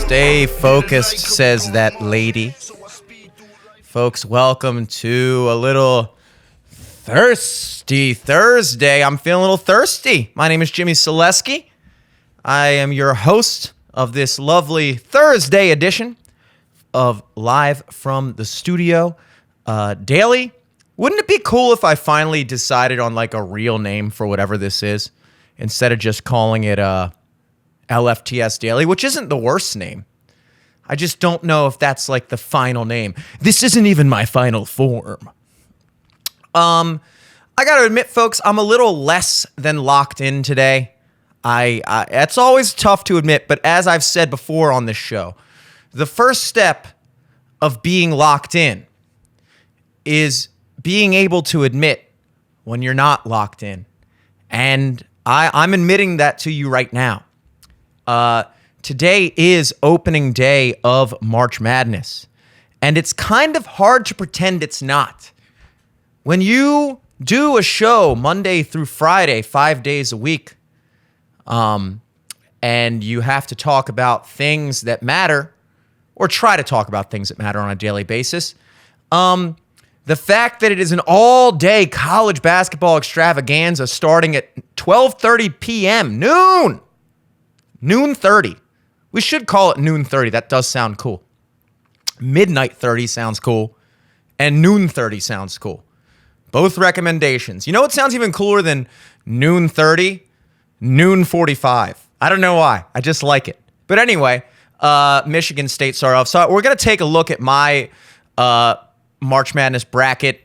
Stay focused, says that lady. Folks, welcome to a little Thirsty Thursday. I'm feeling a little thirsty. My name is Jimmy Selesky. I am your host of this lovely Thursday edition of Live from the Studio Daily. Wouldn't it be cool if I finally decided on like a real name for whatever this is instead of just calling it LFTS Daily, which isn't the worst name. I just don't know if that's like the final name. This isn't even my final form. I got to admit, folks, I'm a little less than locked in today. It's always tough to admit, but as I've said before on this show, the first step of being locked in is being able to admit when you're not locked in. And I'm admitting that to you right now. Today is opening day of March Madness, and it's kind of hard to pretend it's not. When you do a show Monday through Friday, 5 days a week, and you have to talk about things that matter, or try to talk about things that matter on a daily basis, the fact that it is an all-day college basketball extravaganza starting at 12:30 p.m., noon 30. We should call it noon 30. That does sound cool. Midnight 30 sounds cool, and noon 30 sounds cool. Both recommendations. You know what sounds even cooler than noon 30? Noon 45. I don't know why. I just like it. But anyway, Michigan State started off. So we're going to take a look at my March Madness bracket,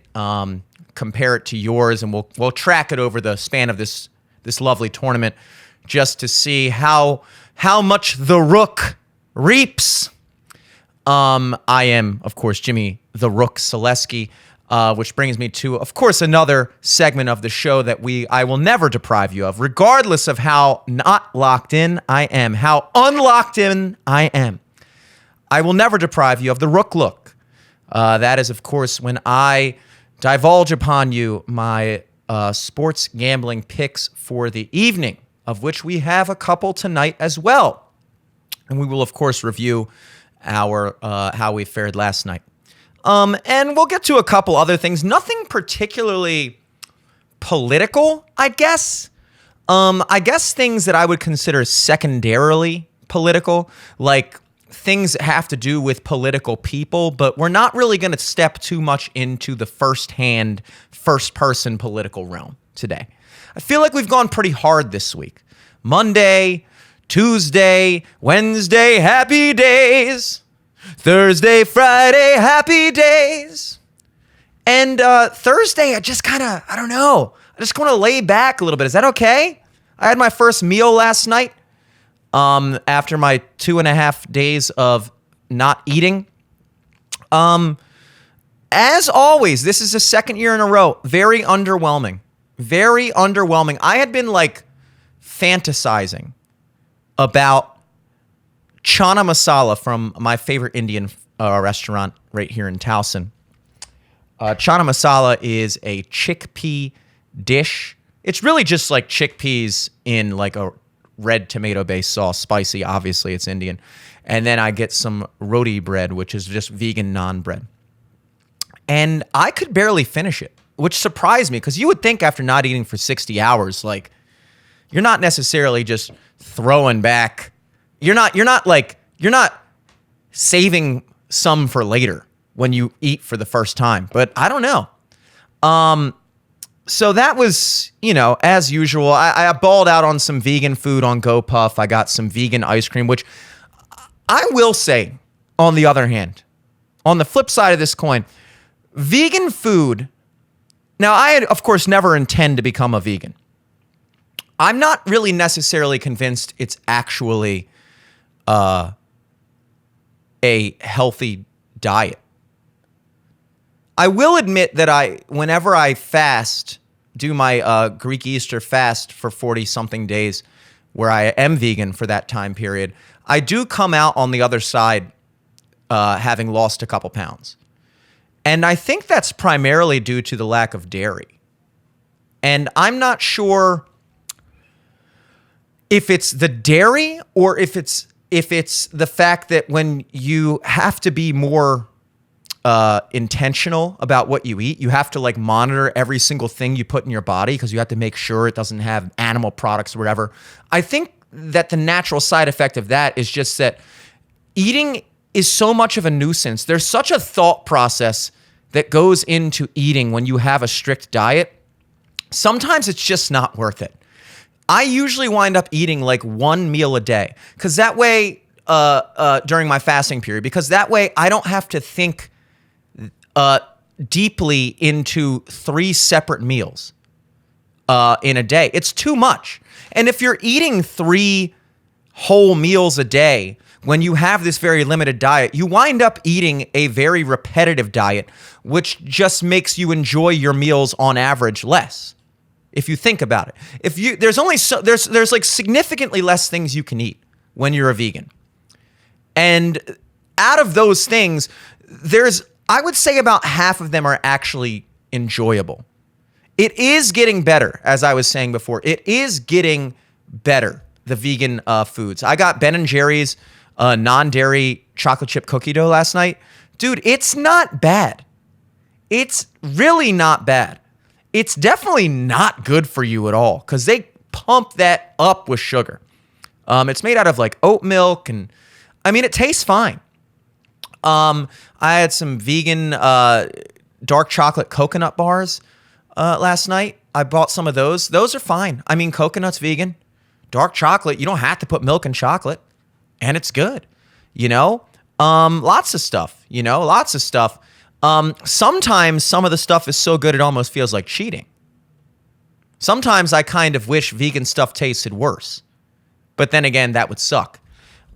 compare it to yours, and we'll track it over the span of this lovely tournament just to see how much the Rook reaps. I am, of course, Jimmy the Rook Selesky, which brings me to, of course, another segment of the show that I will never deprive you of, regardless of how not locked in I am, how unlocked in I am. I will never deprive you of the Rook Look. That is, of course, when I divulge upon you my sports gambling picks for the evening, of which we have a couple tonight as well. And we will, of course, review our how we fared last night. And we'll get to a couple other things. Nothing particularly political, I guess. I guess things that I would consider secondarily political, like things that have to do with political people, but we're not really going to step too much into the first-hand, first-person political realm today. I feel like we've gone pretty hard this week. Monday, Tuesday, Wednesday, happy days. Thursday, Friday, happy days. And Thursday, I just kind of, I don't know. I just want to lay back a little bit. Is that okay? I had my first meal last night after my 2.5 days of not eating. As always, this is the second year in a row. Very underwhelming. Very underwhelming. I had been like fantasizing about chana masala from my favorite Indian restaurant right here in Towson. Chana masala is a chickpea dish. It's really just like chickpeas in like a red tomato-based sauce, spicy. Obviously, it's Indian. And then I get some roti bread, which is just vegan naan bread. And I could barely finish it, which surprised me because you would think after not eating for 60 hours, like you're not necessarily just throwing back. You're not saving some for later when you eat for the first time. But I don't know. So that was, as usual. I balled out on some vegan food on GoPuff. I got some vegan ice cream, which I will say, on the other hand, on the flip side of this coin, vegan food. Now, I, of course, never intend to become a vegan. I'm not really necessarily convinced it's actually a healthy diet. I will admit that whenever I fast, do my Greek Easter fast for 40-something days, where I am vegan for that time period, I do come out on the other side having lost a couple pounds. And I think that's primarily due to the lack of dairy. And I'm not sure if it's the dairy or if it's if it's the fact that when you have to be more intentional about what you eat, you have to like monitor every single thing you put in your body because you have to make sure it doesn't have animal products or whatever. I think that the natural side effect of that is just that eating is so much of a nuisance. There's such a thought process that goes into eating when you have a strict diet. Sometimes it's just not worth it. I usually wind up eating like one meal a day because that way, during my fasting period, because that way I don't have to think deeply into 3 separate meals in a day. It's too much. And if you're eating 3 whole meals a day, when you have this very limited diet, you wind up eating a very repetitive diet, which just makes you enjoy your meals on average less. If you think about it, there's like significantly less things you can eat when you're a vegan. And out of those things, I would say about half of them are actually enjoyable. It is getting better, as I was saying before. It is getting better, the vegan foods. I got Ben & Jerry's non-dairy chocolate chip cookie dough last night. Dude, it's not bad. It's really not bad. It's definitely not good for you at all because they pump that up with sugar. It's made out of like oat milk, and I mean, it tastes fine. I had some vegan dark chocolate coconut bars last night. I bought some of those. Those are fine. I mean, coconut's vegan. Dark chocolate, you don't have to put milk in chocolate, and it's good. Lots of stuff. Lots of stuff. Sometimes some of the stuff is so good it almost feels like cheating. Sometimes I kind of wish vegan stuff tasted worse. But then again, that would suck.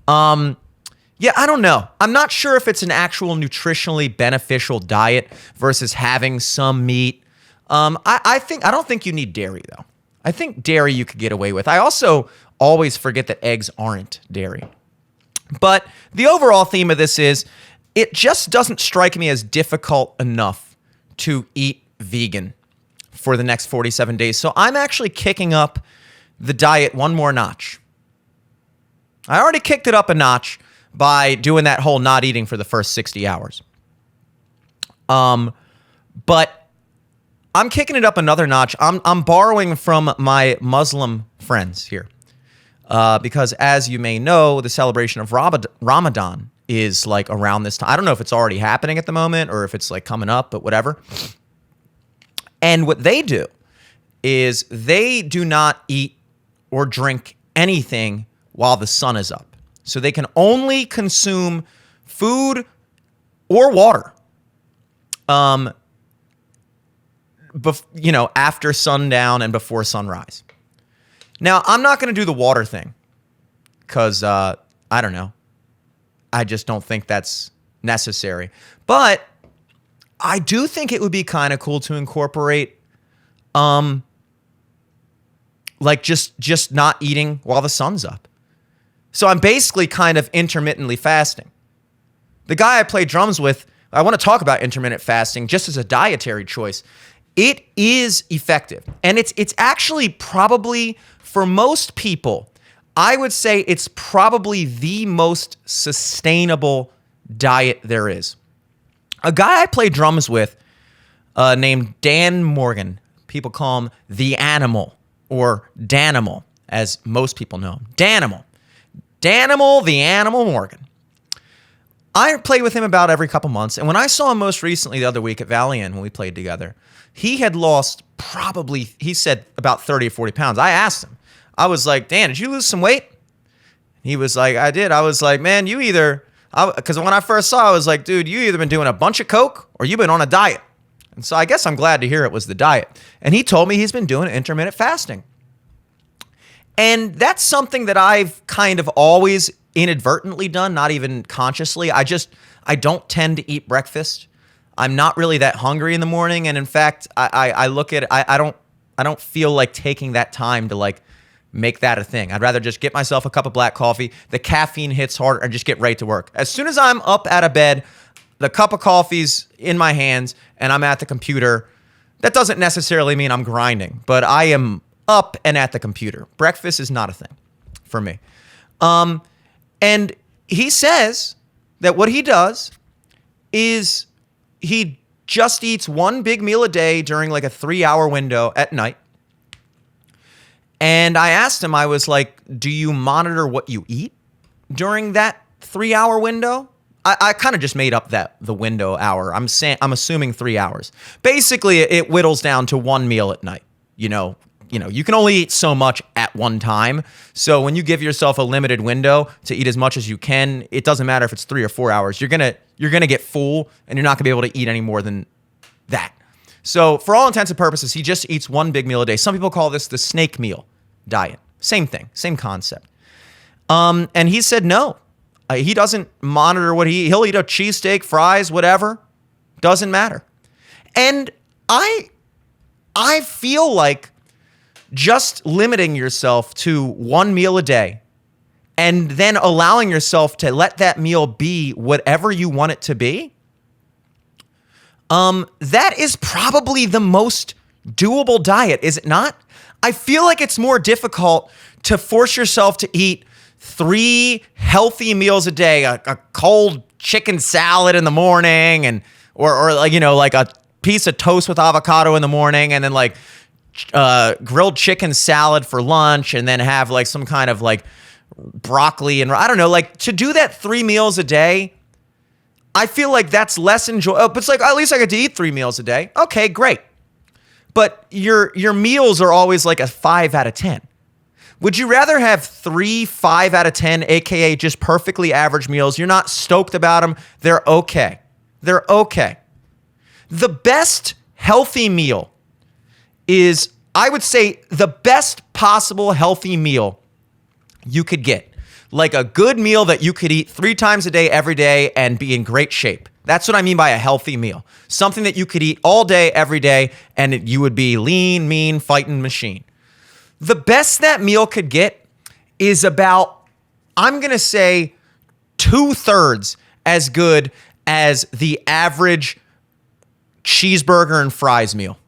Yeah, I don't know. I'm not sure if it's an actual nutritionally beneficial diet versus having some meat. I don't think you need dairy though. I think dairy you could get away with. I also always forget that eggs aren't dairy. But the overall theme of this is it just doesn't strike me as difficult enough to eat vegan for the next 47 days. So I'm actually kicking up the diet one more notch. I already kicked it up a notch by doing that whole not eating for the first 60 hours. But I'm kicking it up another notch. I'm borrowing from my Muslim friends here. Because as you may know, the celebration of Ramadan is like around this time. I don't know if it's already happening at the moment or if it's like coming up, but whatever. And what they do is they do not eat or drink anything while the sun is up. So they can only consume food or water, after sundown and before sunrise. Now, I'm not going to do the water thing because, I don't know. I just don't think that's necessary. But I do think it would be kind of cool to incorporate, just not eating while the sun's up. So I'm basically kind of intermittently fasting. The guy I play drums with, I want to talk about intermittent fasting just as a dietary choice. It is effective. And it's actually probably, for most people, I would say it's probably the most sustainable diet there is. A guy I play drums with named Dan Morgan. People call him The Animal or Danimal, as most people know him. Danimal, The Animal Morgan. I play with him about every couple months. And when I saw him most recently the other week at Ballin when we played together, he had lost probably, he said, about 30 or 40 pounds. I asked him. I was like, Dan, did you lose some weight? He was like, I did. I was like, man, because when I first saw, I was like, dude, you either been doing a bunch of coke or you've been on a diet. And so I guess I'm glad to hear it was the diet. And he told me he's been doing intermittent fasting. And that's something that I've kind of always inadvertently done, not even consciously. I don't tend to eat breakfast. I'm not really that hungry in the morning. And in fact, I look at it, I don't feel like taking that time to like make that a thing. I'd rather just get myself a cup of black coffee. The caffeine hits hard and just get right to work. As soon as I'm up out of bed, the cup of coffee's in my hands and I'm at the computer. That doesn't necessarily mean I'm grinding, but I am up and at the computer. Breakfast is not a thing for me. And And he says that what he does is he just eats one big meal a day during like a 3-hour window at night. And I asked him, I was like, do you monitor what you eat during that 3-hour window? I kind of just made up the window hour. I'm assuming 3 hours. Basically, it whittles down to one meal at night. You can only eat so much at one time. So when you give yourself a limited window to eat as much as you can, it doesn't matter if it's 3 or 4 hours. You're gonna get full, and you're not gonna be able to eat any more than that. So for all intents and purposes, he just eats one big meal a day. Some people call this the snake meal diet. Same thing, same concept. And he said no. He doesn't monitor what he'll eat a cheesesteak, fries, whatever. Doesn't matter. And I feel like just limiting yourself to one meal a day and then allowing yourself to let that meal be whatever you want it to be, that is probably the most doable diet, is it not? I feel like it's more difficult to force yourself to eat 3 healthy meals a day, a cold chicken salad in the morning, and or like a piece of toast with avocado in the morning, and then like grilled chicken salad for lunch, and then have like some kind of like broccoli, and I don't know, like to do that 3 meals a day. I feel like that's less enjoyable. But it's like, at least I get to eat 3 meals a day. Okay, great. But your meals are always like a 5 out of 10. Would you rather have 3 5 out of 10, aka just perfectly average meals? You're not stoked about them. They're okay. They're okay. The best healthy meal is, I would say, the best possible healthy meal you could get. Like a good meal that you could eat 3 times a day, every day, and be in great shape. That's what I mean by a healthy meal. Something that you could eat all day, every day, and you would be lean, mean, fighting machine. The best that meal could get is about, I'm going to say, 2/3 as good as the average cheeseburger and fries meal.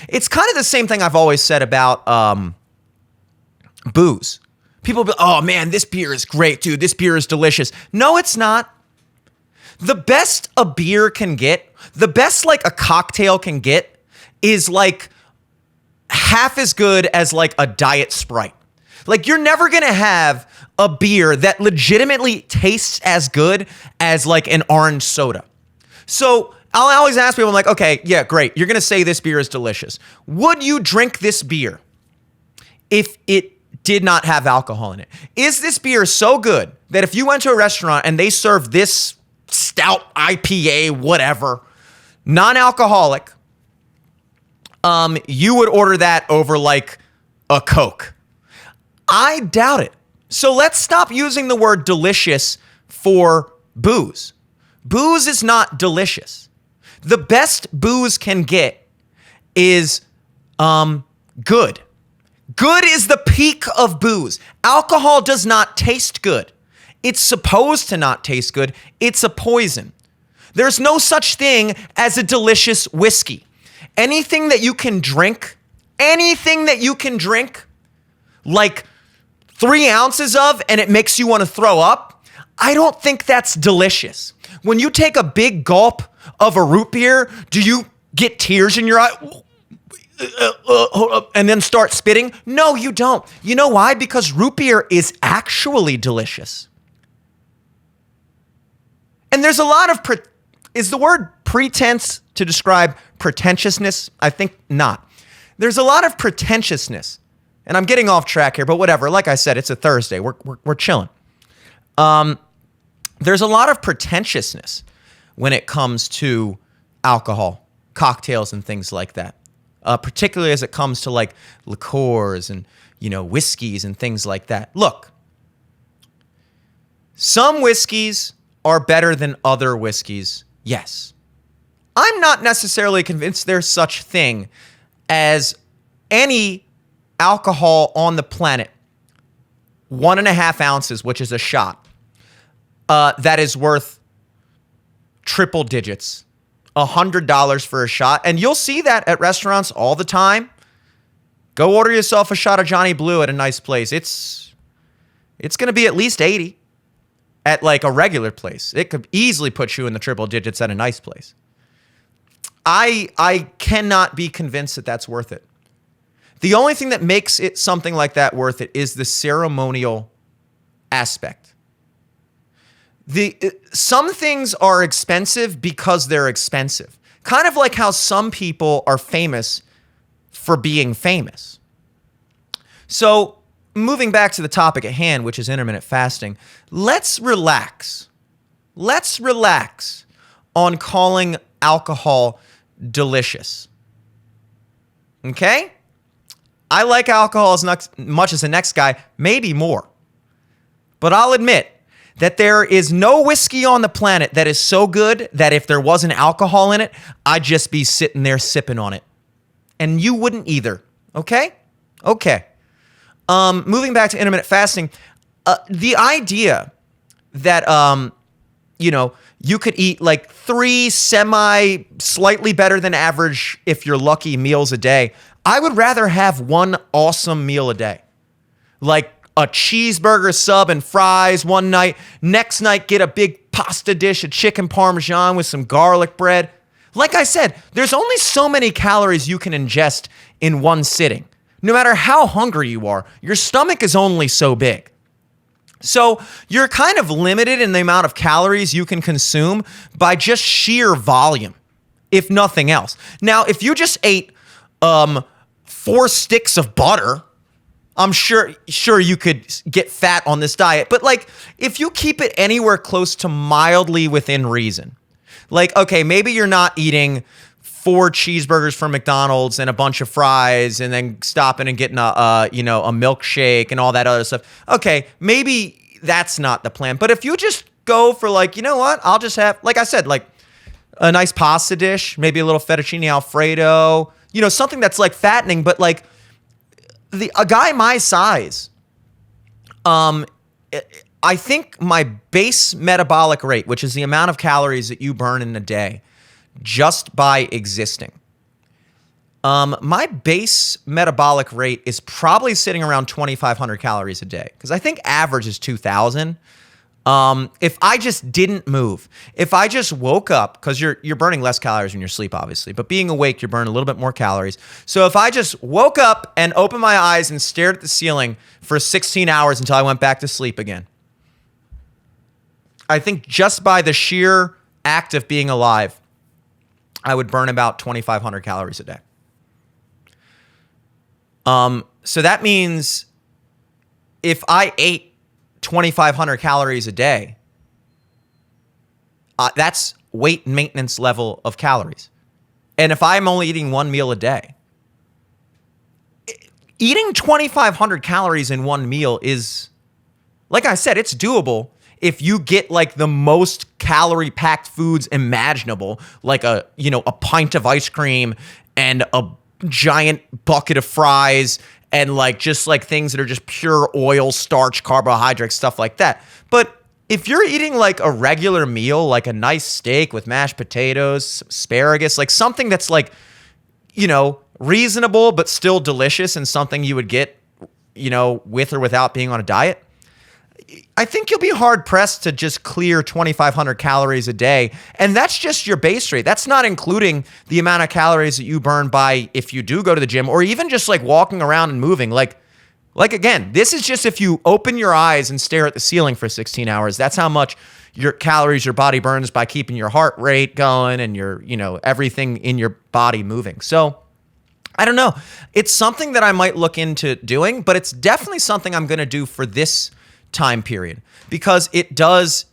It's kind of the same thing I've always said about booze. People be, oh man, this beer is great, dude. This beer is delicious. No, it's not. The best a beer can get, the best like a cocktail can get, is like half as good as like a diet Sprite. Like you're never going to have a beer that legitimately tastes as good as like an orange soda. So I'll always ask people, I'm like, okay, yeah, great. You're going to say this beer is delicious. Would you drink this beer if it did not have alcohol in it? Is this beer so good that if you went to a restaurant and they served this stout IPA, whatever, non-alcoholic, you would order that over like a Coke? I doubt it. So let's stop using the word delicious for booze. Booze is not delicious. The best booze can get is good. Good is the peak of booze. Alcohol does not taste good. It's supposed to not taste good. It's a poison. There's no such thing as a delicious whiskey. Anything that you can drink, like 3 ounces of, and it makes you want to throw up, I don't think that's delicious. When you take a big gulp of a root beer, do you get tears in your eye? Hold up, and then start spitting? No, you don't. You know why? Because root beer is actually delicious. And there's a lot of, is the word pretense to describe pretentiousness? I think not. There's a lot of pretentiousness, and I'm getting off track here, but whatever. Like I said, it's a Thursday. We're chilling. There's a lot of pretentiousness when it comes to alcohol, cocktails, and things like that. Particularly as it comes to like liqueurs and, whiskeys and things like that. Look, some whiskeys are better than other whiskeys. Yes. I'm not necessarily convinced there's such thing as any alcohol on the planet, 1.5 ounces, which is a shot, that is worth triple digits. $100 for a shot. And you'll see that at restaurants all the time. Go order yourself a shot of Johnny Blue at a nice place. It's going to be at least 80. at like a regular place. It could easily put you in the triple digits at a nice place. I cannot be convinced that that's worth it. The only thing that makes it something like that worth it is the ceremonial aspect. Some things are expensive because they're expensive. Kind of like how some people are famous for being famous. So, moving back to the topic at hand, which is intermittent fasting, let's relax. Let's relax on calling alcohol delicious. Okay? I like alcohol as much as the next guy, maybe more. But I'll admit that there is no whiskey on the planet that is so good that if there wasn't alcohol in it, I'd just be sitting there sipping on it. And you wouldn't either. Okay? Okay. Moving back to intermittent fasting, the idea that, you could eat like 3 slightly better than average, if you're lucky, meals a day. I would rather have one awesome meal a day. Like a cheeseburger, sub, and fries one night. Next night, get a big pasta dish of chicken parmesan with some garlic bread. Like I said, there's only so many calories you can ingest in one sitting. No matter how hungry you are, your stomach is only so big. So you're kind of limited in the amount of calories you can consume by just sheer volume, if nothing else. Now, if you just ate 4 sticks of butter, I'm sure you could get fat on this diet. But like, if you keep it anywhere close to mildly within reason, like, okay, maybe you're not eating 4 cheeseburgers from McDonald's and a bunch of fries and then stopping and getting a milkshake and all that other stuff. Okay, maybe that's not the plan. But if you just go for like, you know what, I'll just have, like I said, like a nice pasta dish, maybe a little fettuccine Alfredo, something that's like fattening, but like a guy my size, I think my base metabolic rate, which is the amount of calories that you burn in a day just by existing, my base metabolic rate is probably sitting around 2,500 calories a day, because I think average is 2,000. If I just didn't move, if I just woke up, because you're burning less calories when you're asleep, obviously, but being awake, you're burning a little bit more calories. So if I just woke up and opened my eyes and stared at the ceiling for 16 hours until I went back to sleep again, I think just by the sheer act of being alive, I would burn about 2,500 calories a day. So that means if I ate 2,500 calories a day, that's weight maintenance level of calories. And if I'm only eating one meal a day, eating 2,500 calories in one meal is, like I said, it's doable if you get like the most calorie packed foods imaginable, like a pint of ice cream and a giant bucket of fries and like just like things that are just pure oil, starch, carbohydrates, stuff like that. But if you're eating like a regular meal, like a nice steak with mashed potatoes, asparagus, like something that's like, reasonable but still delicious and something you would get, with or without being on a diet, I think you'll be hard pressed to just clear 2,500 calories a day. And that's just your base rate. That's not including the amount of calories that you burn by if you do go to the gym or even just like walking around and moving. Like again, this is just if you open your eyes and stare at the ceiling for 16 hours. That's how much your calories your body burns by keeping your heart rate going and your, everything in your body moving. So I don't know. It's something that I might look into doing, but it's definitely something I'm going to do for this time period, because it does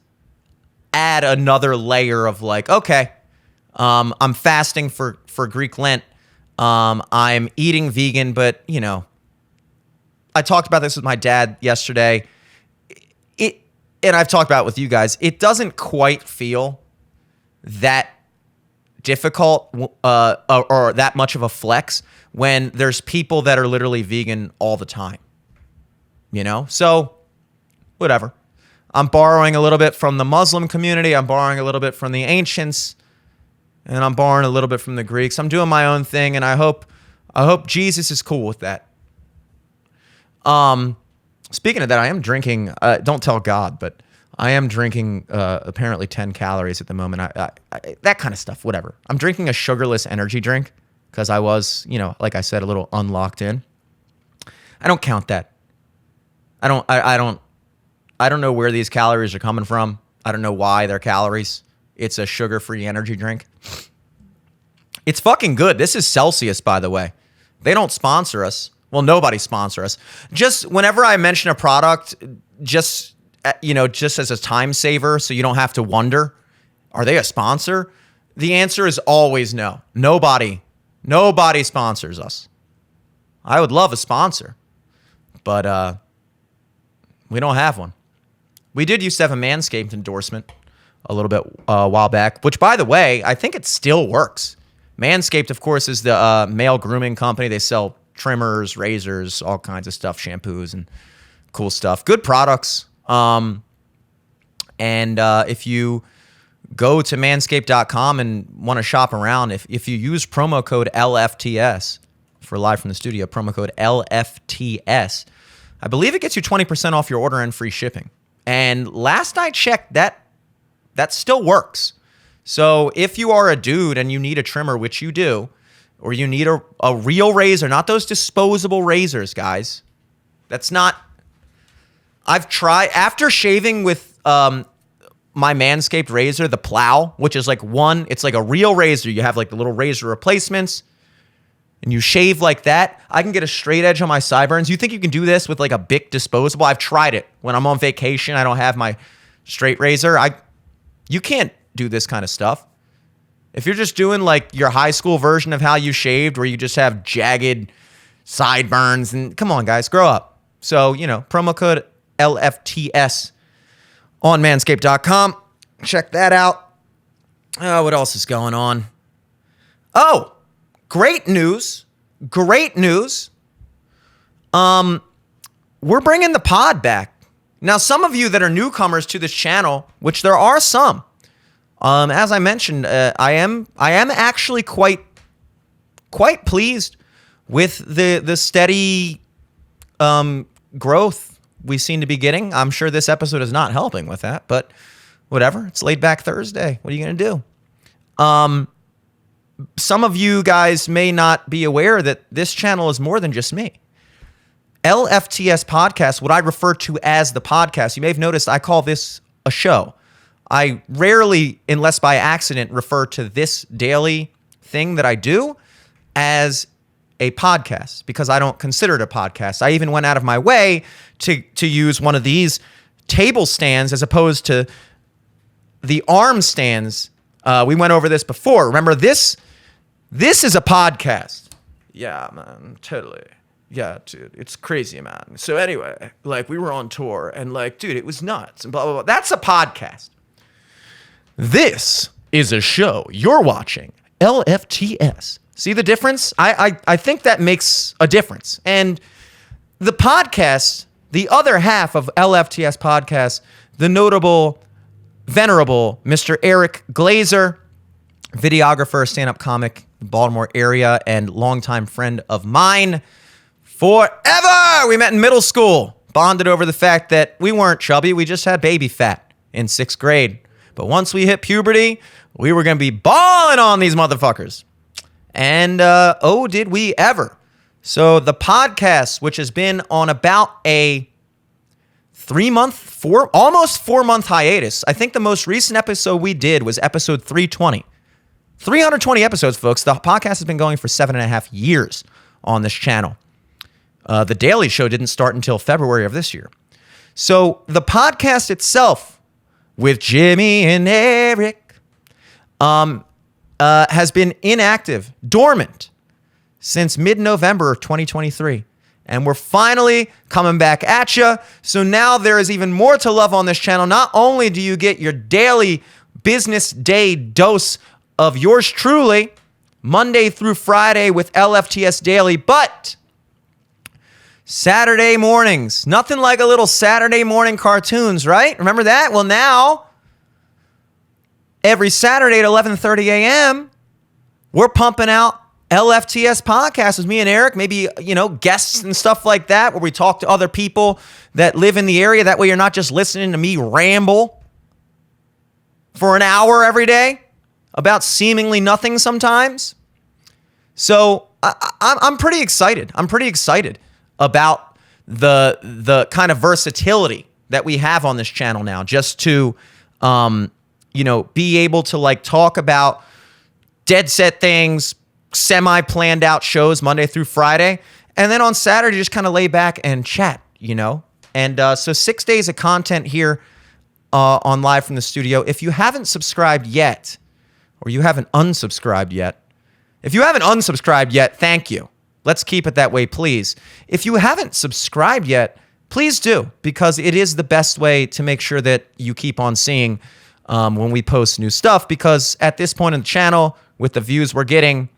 add another layer of like, okay, I'm fasting for Greek Lent. I'm eating vegan, but I talked about this with my dad yesterday. And I've talked about it with you guys. It doesn't quite feel that difficult or that much of a flex when there's people that are literally vegan all the time. So whatever. I'm borrowing a little bit from the Muslim community. I'm borrowing a little bit from the ancients, and I'm borrowing a little bit from the Greeks. I'm doing my own thing, and I hope Jesus is cool with that. Speaking of that, I am drinking. Don't tell God, but I am drinking apparently 10 calories at the moment. I that kind of stuff, whatever. I'm drinking a sugarless energy drink because I was, like I said, a little unlocked in. I don't count that. I don't know where these calories are coming from. I don't know why they're calories. It's a sugar-free energy drink. It's fucking good. This is Celsius, by the way. They don't sponsor us. Well, nobody sponsor us. Just whenever I mention a product, just as a time saver, so you don't have to wonder, are they a sponsor? The answer is always no. Nobody sponsors us. I would love a sponsor, but we don't have one. We did used to have a Manscaped endorsement a little bit a while back, which, by the way, I think it still works. Manscaped, of course, is the male grooming company. They sell trimmers, razors, all kinds of stuff, shampoos, and cool stuff. Good products. And if you go to manscaped.com and want to shop around, if you use promo code LFTS for Live from the Studio, promo code LFTS, I believe it gets you 20% off your order and free shipping. And last I checked, that still works. So if you are a dude and you need a trimmer, which you do, or you need a real razor, not those disposable razors, guys. That's not... I've tried... After shaving with my Manscaped razor, the Plow, which is it's like a real razor. You have like the little razor replacements, and you shave like that. I can get a straight edge on my sideburns. You think you can do this with like a Bic disposable? I've tried it. When I'm on vacation, I don't have my straight razor. You can't do this kind of stuff. If you're just doing like your high school version of how you shaved, where you just have jagged sideburns, and come on, guys, grow up. So, promo code LFTS on manscaped.com. Check that out. What else is going on? Oh, great news. Great news. We're bringing the pod back. Now, some of you that are newcomers to this channel, which there are some, as I mentioned, I am actually quite pleased with the steady growth we seem to be getting. I'm sure this episode is not helping with that, but whatever. It's laid back Thursday. What are you going to do? Some of you guys may not be aware that this channel is more than just me. LFTS Podcast, what I refer to as the podcast, you may have noticed I call this a show. I rarely, unless by accident, refer to this daily thing that I do as a podcast because I don't consider it a podcast. I even went out of my way to use one of these table stands as opposed to the arm stands. We went over this before. Remember, this is a podcast. Yeah, man, totally. Yeah, dude, it's crazy, man. So anyway, we were on tour and dude, it was nuts and blah, blah, blah. That's a podcast. This is a show. You're watching LFTS. See the difference? I think that makes a difference. And the podcast, the other half of LFTS podcast, the notable, venerable Mr. Eric Glazer, videographer, stand-up comic, Baltimore area, and longtime friend of mine forever. We met in middle school, bonded over the fact that we weren't chubby. We just had baby fat in 6th grade. But once we hit puberty, we were going to be balling on these motherfuckers. And, did we ever. So the podcast, which has been on about a almost 4-month hiatus. I think the most recent episode we did was episode 320. 320 episodes, folks. The podcast has been going for 7.5 years on this channel. The Daily Show didn't start until February of this year. So the podcast itself, with Jimmy and Eric, has been inactive, dormant, since mid-November of 2023. And we're finally coming back at you. So now there is even more to love on this channel. Not only do you get your daily business day dose of yours truly, Monday through Friday with LFTS Daily, but Saturday mornings, nothing like a little Saturday morning cartoons, right? Remember that? Well, now, every Saturday at 11:30 a.m., we're pumping out LFTS podcast with me and Eric, maybe, guests and stuff like that, where we talk to other people that live in the area. That way you're not just listening to me ramble for an hour every day about seemingly nothing sometimes. So I'm pretty excited. I'm pretty excited about the kind of versatility that we have on this channel now, just to, be able to talk about dead set things, semi-planned out shows Monday through Friday, and then on Saturday just kind of lay back and chat, And so 6 days of content here on Live from the Studio. If you haven't subscribed yet, or you haven't unsubscribed yet, if you haven't unsubscribed yet, thank you. Let's keep it that way, please. If you haven't subscribed yet, please do, because it is the best way to make sure that you keep on seeing when we post new stuff, because at this point in the channel, with the views we're getting,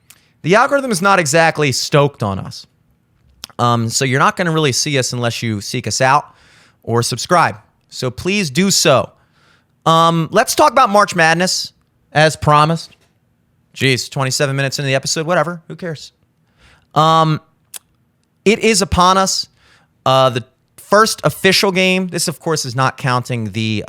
the algorithm is not exactly stoked on us. So you're not going to really see us unless you seek us out or subscribe. So please do so. Let's talk about March Madness, as promised. Jeez, 27 minutes into the episode, whatever. Who cares? It is upon us. The first official game. This, of course, is not counting the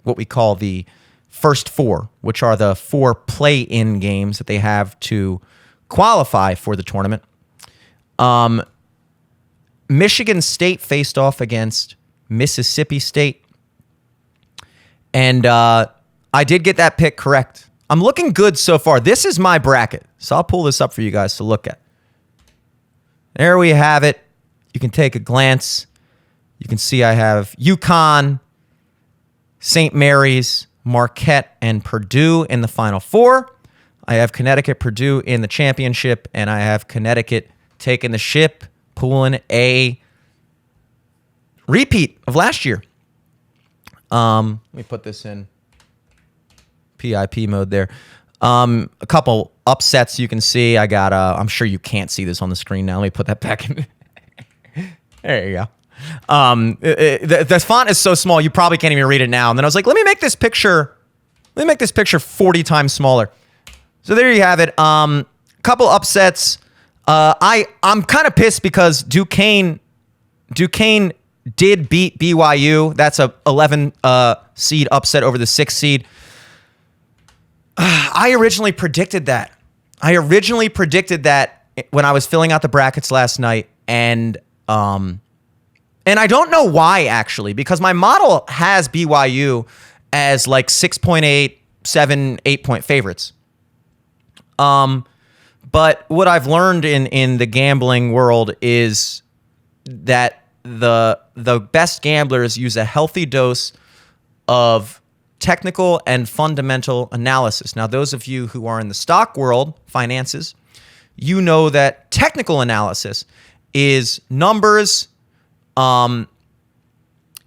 what we call the first four, which are the 4 play-in games that they have to qualify for the tournament. Michigan State faced off against Mississippi State. And I did get that pick correct. I'm looking good so far. This is my bracket, so I'll pull this up for you guys to look at. There we have it. You can take a glance. You can see I have UConn, St. Mary's, Marquette, and Purdue in the Final Four. I have Connecticut, Purdue in the championship, and I have Connecticut taking the ship, pulling a repeat of last year. Let me put this in PIP mode there. A couple upsets you can see. I got, I'm sure you can't see this on the screen now. Let me put that back in. There you go. The font is so small, you probably can't even read it now. And then I was like, let me make this picture 40 times smaller. So there you have it. Couple upsets. I'm kind of pissed because Duquesne did beat BYU. That's a 11 seed upset over the 6 seed. I originally predicted that. When I was filling out the brackets last night, and I don't know why, actually, because my model has BYU as 6.8, 7, 8-point favorites. But what I've learned in the gambling world is that the best gamblers use a healthy dose of technical and fundamental analysis. Now, those of you who are in the stock world, finances, you know that technical analysis is numbers,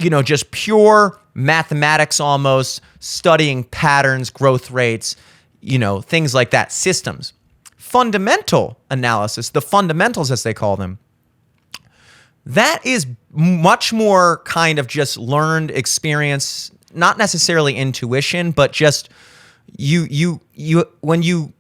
just pure mathematics almost, studying patterns, growth rates, things like that, systems. Fundamental analysis, the fundamentals as they call them, that is much more kind of just learned experience, not necessarily intuition, but just you when you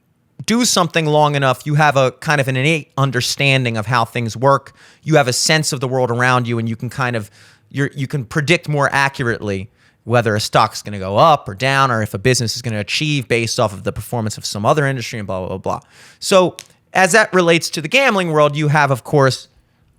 do something long enough, you have a kind of an innate understanding of how things work. You have a sense of the world around you, and you can kind of you can predict more accurately whether a stock's going to go up or down, or if a business is going to achieve based off of the performance of some other industry, and blah, blah, blah, blah. So as that relates to the gambling world, you have, of course,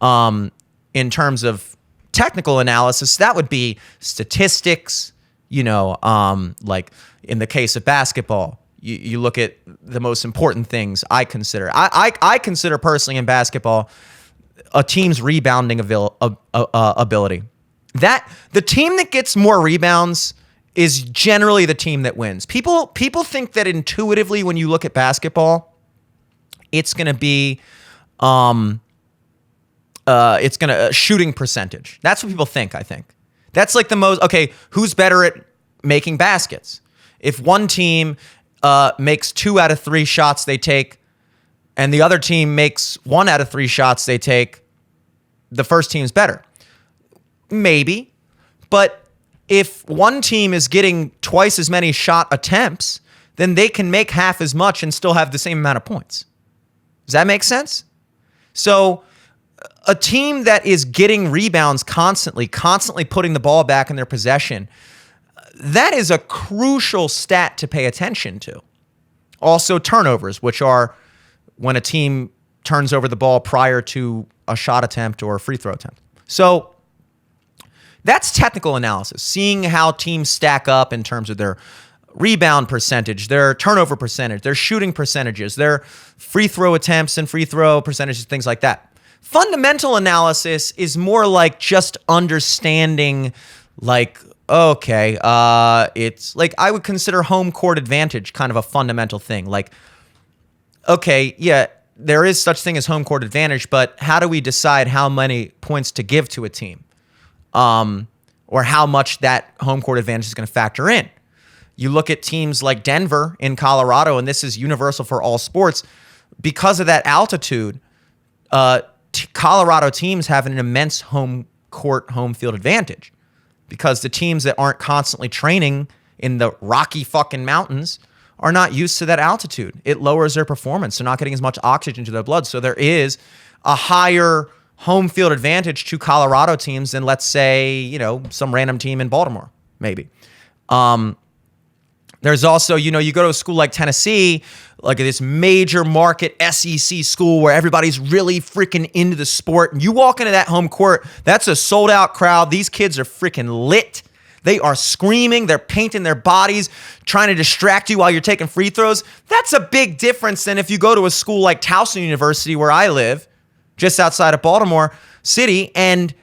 in terms of technical analysis, that would be statistics, like in the case of basketball, you look at the most important things I consider. I consider personally in basketball a team's rebounding ability. That the team that gets more rebounds is generally the team that wins. People think that intuitively when you look at basketball, it's going to be shooting percentage. That's what people think, I think. That's like the most, okay, who's better at making baskets? If one team makes 2 out of 3 shots they take, and the other team makes 1 out of 3 shots they take, the first team's better. Maybe. But if one team is getting twice as many shot attempts, then they can make half as much and still have the same amount of points. Does that make sense? So a team that is getting rebounds constantly putting the ball back in their possession, that is a crucial stat to pay attention to. Also turnovers, which are when a team turns over the ball prior to a shot attempt or a free throw attempt. So that's technical analysis, seeing how teams stack up in terms of their rebound percentage, their turnover percentage, their shooting percentages, their free throw attempts and free throw percentages, things like that. Fundamental analysis is more like just understanding, like, okay, it's like I would consider home court advantage kind of a fundamental thing. Like, okay, yeah, there is such thing as home court advantage, but how do we decide how many points to give to a team? Or how much that home court advantage is going to factor in. You look at teams like Denver in Colorado, and this is universal for all sports. Because of that altitude, Colorado teams have an immense home court, home field advantage because the teams that aren't constantly training in the rocky fucking mountains are not used to that altitude. It lowers their performance. They're not getting as much oxygen to their blood. So there is a higher home field advantage to Colorado teams than, let's say, you know, some random team in Baltimore, maybe. There's also, you know, you go to a school like Tennessee, like this major market SEC school where everybody's really freaking into the sport. And you walk into that home court, that's a sold out crowd. These kids are freaking lit. They are screaming. They're painting their bodies, trying to distract you while you're taking free throws. That's a big difference than if you go to a school like Towson University, where I live, just outside of Baltimore City, and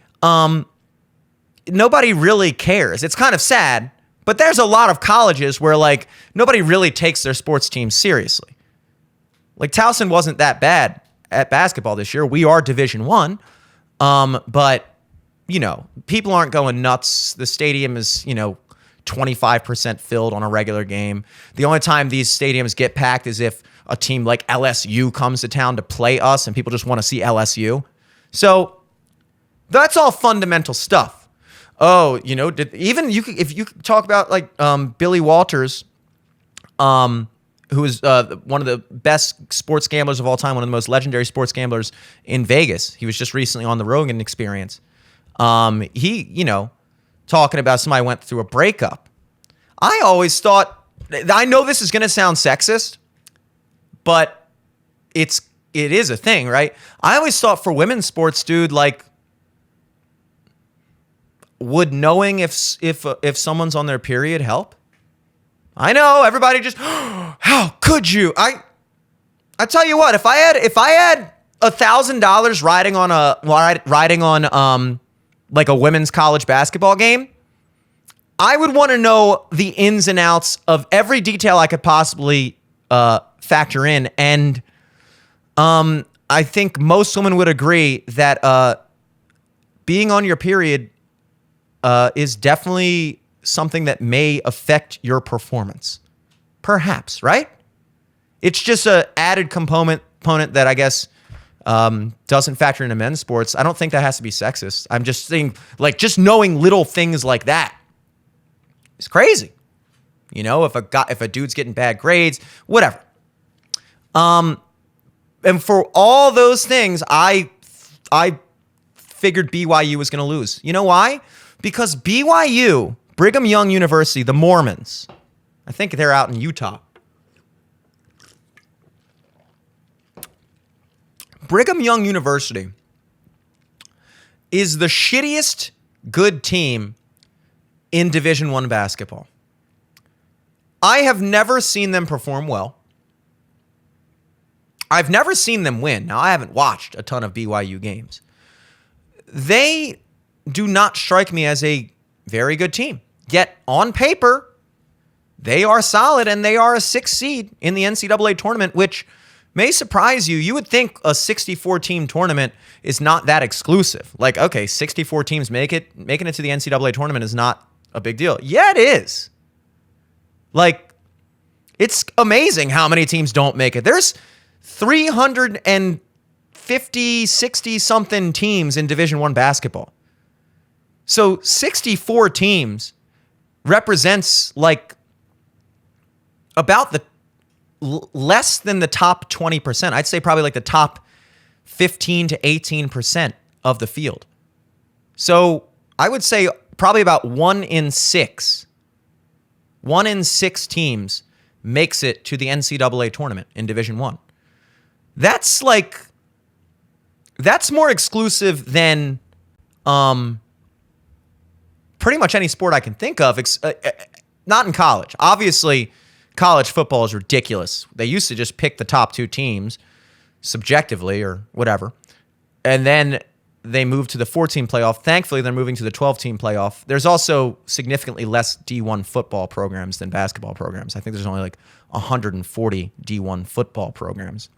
nobody really cares. It's kind of sad. But there's a lot of colleges where, like, nobody really takes their sports teams seriously. Like, Towson wasn't that bad at basketball this year. We are Division I. But, you know, people aren't going nuts. The stadium is, you know, 25% filled on a regular game. The only time these stadiums get packed is if a team like LSU comes to town to play us and people just want to see LSU. So that's all fundamental stuff. Oh, you know, if you talk about like Billy Walters, who is one of the best sports gamblers of all time, one of the most legendary sports gamblers in Vegas. He was just recently on the Rogan Experience. He, you know, talking about somebody went through a breakup. I always thought, I know this is going to sound sexist, but it is a thing, right? I always thought for women's sports, dude, like, would knowing if someone's on their period help? I know everybody just, how could you? I tell you what, if I had $1,000 riding on like a women's college basketball game, I would want to know the ins and outs of every detail I could possibly factor in. And I think most women would agree that being on your period is definitely something that may affect your performance. Perhaps, right? It's just an added component that I guess doesn't factor into men's sports. I don't think that has to be sexist. I'm just saying, like, just knowing little things like that is crazy. You know, if a dude's getting bad grades, whatever. And for all those things, I figured BYU was going to lose. You know why? Because BYU, Brigham Young University, the Mormons, I think they're out in Utah. Brigham Young University is the shittiest good team in Division I basketball. I have never seen them perform well. I've never seen them win. Now, I haven't watched a ton of BYU games. They do not strike me as a very good team. Yet, on paper, they are solid and they are a 6th seed in the NCAA tournament, which may surprise you. You would think a 64-team tournament is not that exclusive. Like, okay, 64 teams making it to the NCAA tournament is not a big deal. Yeah, it is. Like, it's amazing how many teams don't make it. There's 350, 60-something teams in Division I basketball. So 64 teams represents like about the less than the top 20%. I'd say probably like the top 15 to 18% of the field. So I would say probably about 1 in 6 teams makes it to the NCAA tournament in Division I. That's more exclusive than pretty much any sport I can think of. Not in college. Obviously, college football is ridiculous. They used to just pick the top 2 teams subjectively or whatever. And then they moved to the 14 playoff. Thankfully, they're moving to the 12-team playoff. There's also significantly less D1 football programs than basketball programs. I think there's only like 140 D1 football programs.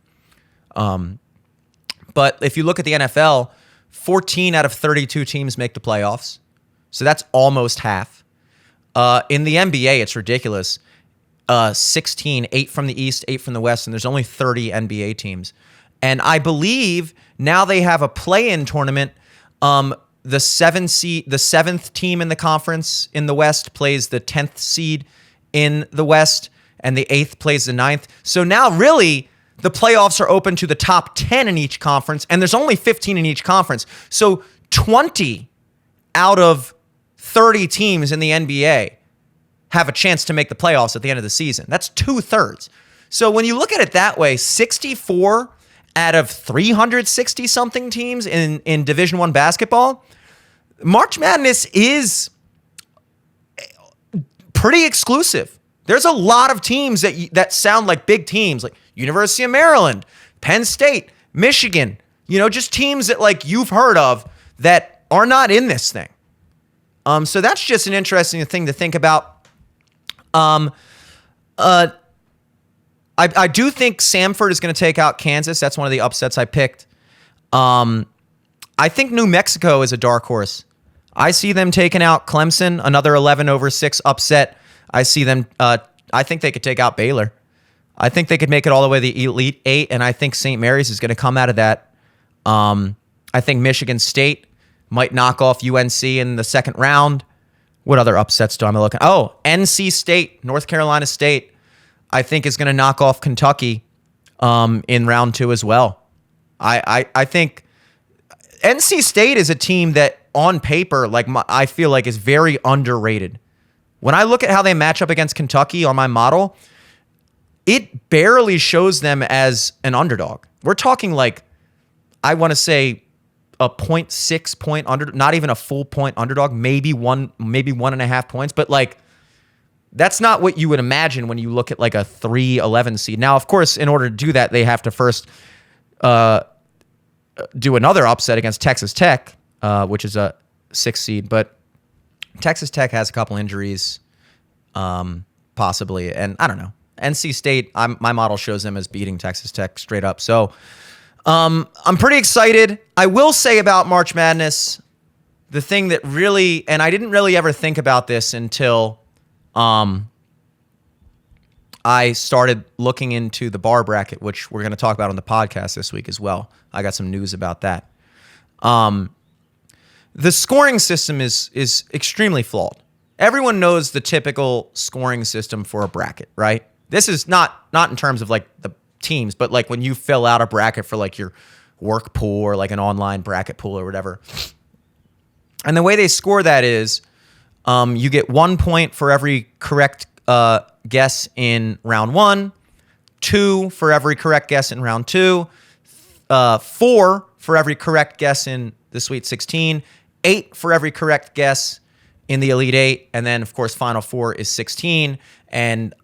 But if you look at the NFL, 14 out of 32 teams make the playoffs. So that's almost half. In the NBA, it's ridiculous. 16, 8 from the East, 8 from the West, and there's only 30 NBA teams. And I believe now they have a play-in tournament. The 7th team in the conference in the West plays the 10th seed in the West, and the 8th plays the 9th. So now really the playoffs are open to the top 10 in each conference, and there's only 15 in each conference. So 20 out of 30 teams in the NBA have a chance to make the playoffs at the end of the season. That's 2/3. So when you look at it that way, 64 out of 360-something teams in Division I basketball, March Madness is pretty exclusive. There's a lot of teams that sound like big teams, like University of Maryland, Penn State, Michigan, just teams that like you've heard of that are not in this thing. So that's just an interesting thing to think about. I do think Samford is going to take out Kansas. That's one of the upsets I picked. I think New Mexico is a dark horse. I see them taking out Clemson, another 11-6 upset. I see them. I think they could take out Baylor. I think they could make it all the way to the Elite Eight, and I think St. Mary's is going to come out of that. I think Michigan State might knock off UNC in the second round. What other upsets do I look at? Oh, NC State, North Carolina State, I think is going to knock off Kentucky in round 2 as well. I think NC State is a team that on paper, I feel like is very underrated. When I look at how they match up against Kentucky on my model, it barely shows them as an underdog. We're talking I want to say a 0.6 point under, not even a full point underdog, maybe 1.5 points, but that's not what you would imagine when you look at a 3-11 seed. Now, of course, in order to do that, they have to first do another upset against Texas Tech, which is a 6 seed. But Texas Tech has a couple injuries, possibly, and I don't know. NC State, my model shows them as beating Texas Tech straight up. So I'm pretty excited. I will say about March Madness, the thing that really, and I didn't really ever think about this until I started looking into the bar bracket, which we're going to talk about on the podcast this week as well. I got some news about that. The scoring system is extremely flawed. Everyone knows the typical scoring system for a bracket, right? This is not in terms of the teams, but when you fill out a bracket for your work pool or an online bracket pool or whatever. And the way they score that is you get 1 point for every correct guess in round 1, 2 for every correct guess in round 2, 4 for every correct guess in the Sweet 16, 8 for every correct guess in the Elite 8, and then, of course, Final Four is 16, and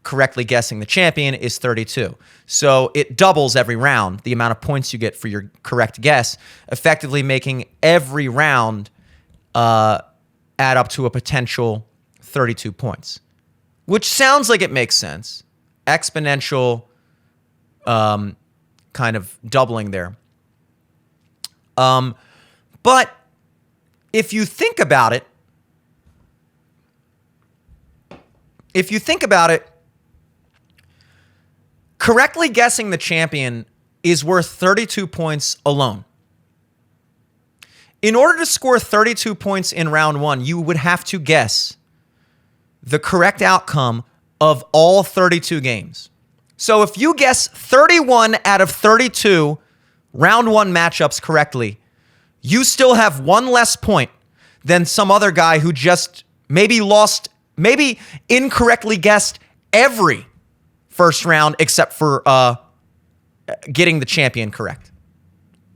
correctly guessing the champion is 32. So it doubles every round, the amount of points you get for your correct guess, effectively making every round add up to a potential 32 points, which sounds like it makes sense. Exponential kind of doubling there. But if you think about it, correctly guessing the champion is worth 32 points alone. In order to score 32 points in round 1, you would have to guess the correct outcome of all 32 games. So if you guess 31 out of 32 round one matchups correctly, you still have one less point than some other guy who just maybe incorrectly guessed every first round except for getting the champion correct.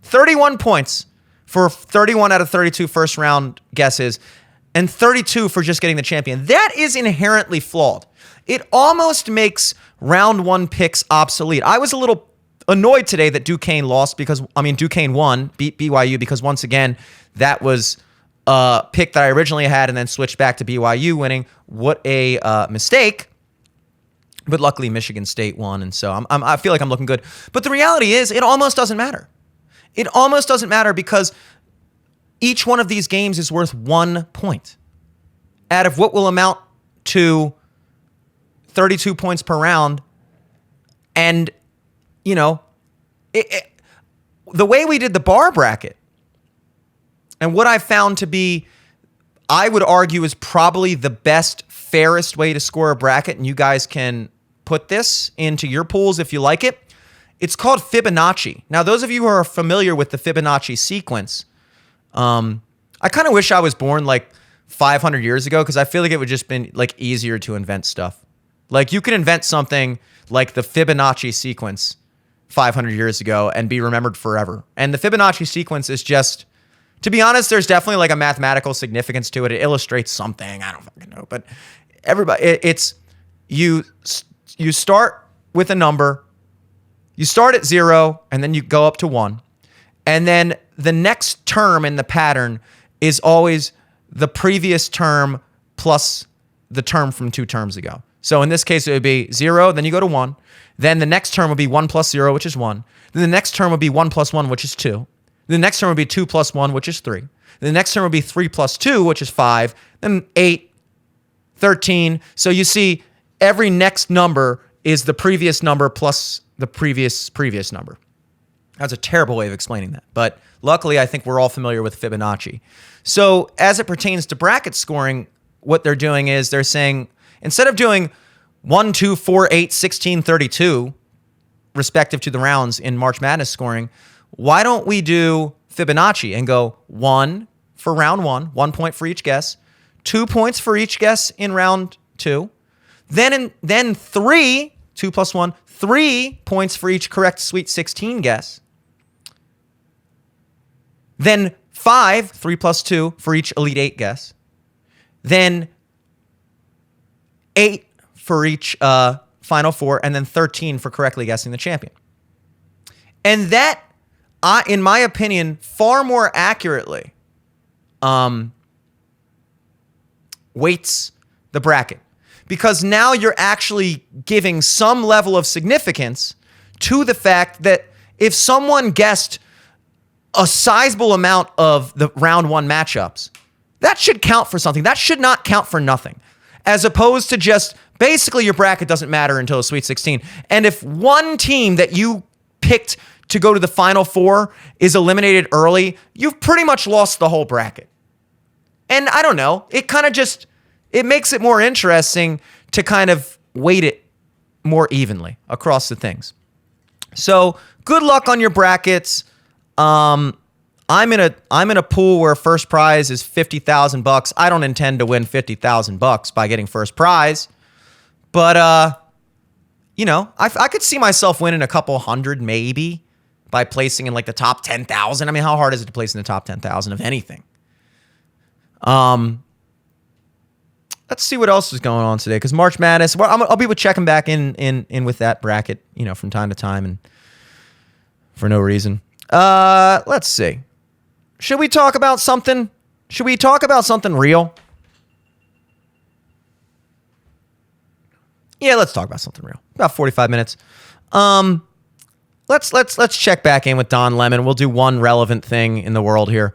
31 points for 31 out of 32 first round guesses and 32 for just getting the champion. That is inherently flawed. It almost makes round one picks obsolete. I was a little annoyed today that Duquesne lost Duquesne won, beat BYU, because once again, that was a pick that I originally had and then switched back to BYU winning. What a mistake. But luckily, Michigan State won, and so I feel like I'm looking good. But the reality is, it almost doesn't matter. It almost doesn't matter because each one of these games is worth 1 point out of what will amount to 32 points per round. And, the way we did the bar bracket and what I found to be, I would argue, is probably the best, fairest way to score a bracket, and you guys can put this into your pools if you like it. It's called Fibonacci. Now, those of you who are familiar with the Fibonacci sequence, I kind of wish I was born like 500 years ago because I feel like it would just been like easier to invent stuff. Like you could invent something like the Fibonacci sequence 500 years ago and be remembered forever. And the Fibonacci sequence is just, to be honest, there's definitely like a mathematical significance to it. It illustrates something. I don't fucking know. But everybody, it's you start with a number. You start at 0 and then you go up to 1. And then the next term in the pattern is always the previous term plus the term from 2 terms ago. So in this case, it would be 0, then you go to 1. Then the next term would be 1 plus 0, which is 1. Then the next term would be 1 plus 1, which is 2. The next term would be 2 plus 1, which is 3. The next term would be 3 plus 2, which is 5. Then 8, 13. So you see, every next number is the previous number plus the previous number. That's a terrible way of explaining that. But luckily, I think we're all familiar with Fibonacci. So as it pertains to bracket scoring, what they're doing is they're saying, instead of doing 1, 2, 4, 8, 16, 32, respective to the rounds in March Madness scoring, why don't we do Fibonacci and go 1 for round 1, 1 point for each guess, 2 points for each guess in round 2, then 3, 2 plus 1, 3 points for each correct Sweet 16 guess, then 5, 3 plus 2 for each Elite 8 guess, then 8 for each Final 4, and then 13 for correctly guessing the champion. And that, in my opinion, far more accurately weights the bracket. Because now you're actually giving some level of significance to the fact that if someone guessed a sizable amount of the round 1 matchups, that should count for something. That should not count for nothing. As opposed to just, basically your bracket doesn't matter until the Sweet 16. And if one team that you picked to go to the Final 4 is eliminated early, you've pretty much lost the whole bracket. And I don't know, it makes it more interesting to kind of weight it more evenly across the things. So good luck on your brackets. I'm in a pool where first prize is $50,000. I don't intend to win $50,000 by getting first prize, but I could see myself winning a couple hundred maybe by placing in like the top 10,000. I mean, how hard is it to place in the top 10,000 of anything? Let's see what else is going on today, because March Madness, well, I'll be checking back in with that bracket, from time to time and for no reason. Let's see. Should we talk about something? Should we talk about something real? Yeah, let's talk about something real. About 45 minutes. Let's check back in with Don Lemon. We'll do one relevant thing in the world here.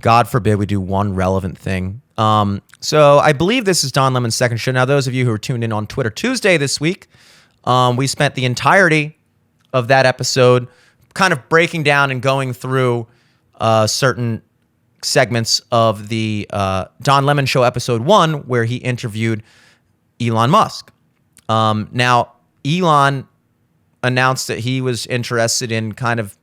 God forbid we do one relevant thing. So I believe this is Don Lemon's second show. Now, those of you who are tuned in on Twitter Tuesday this week, we spent the entirety of that episode kind of breaking down and going through certain segments of the Don Lemon Show episode 1, where he interviewed Elon Musk. Now, Elon announced that he was interested in kind of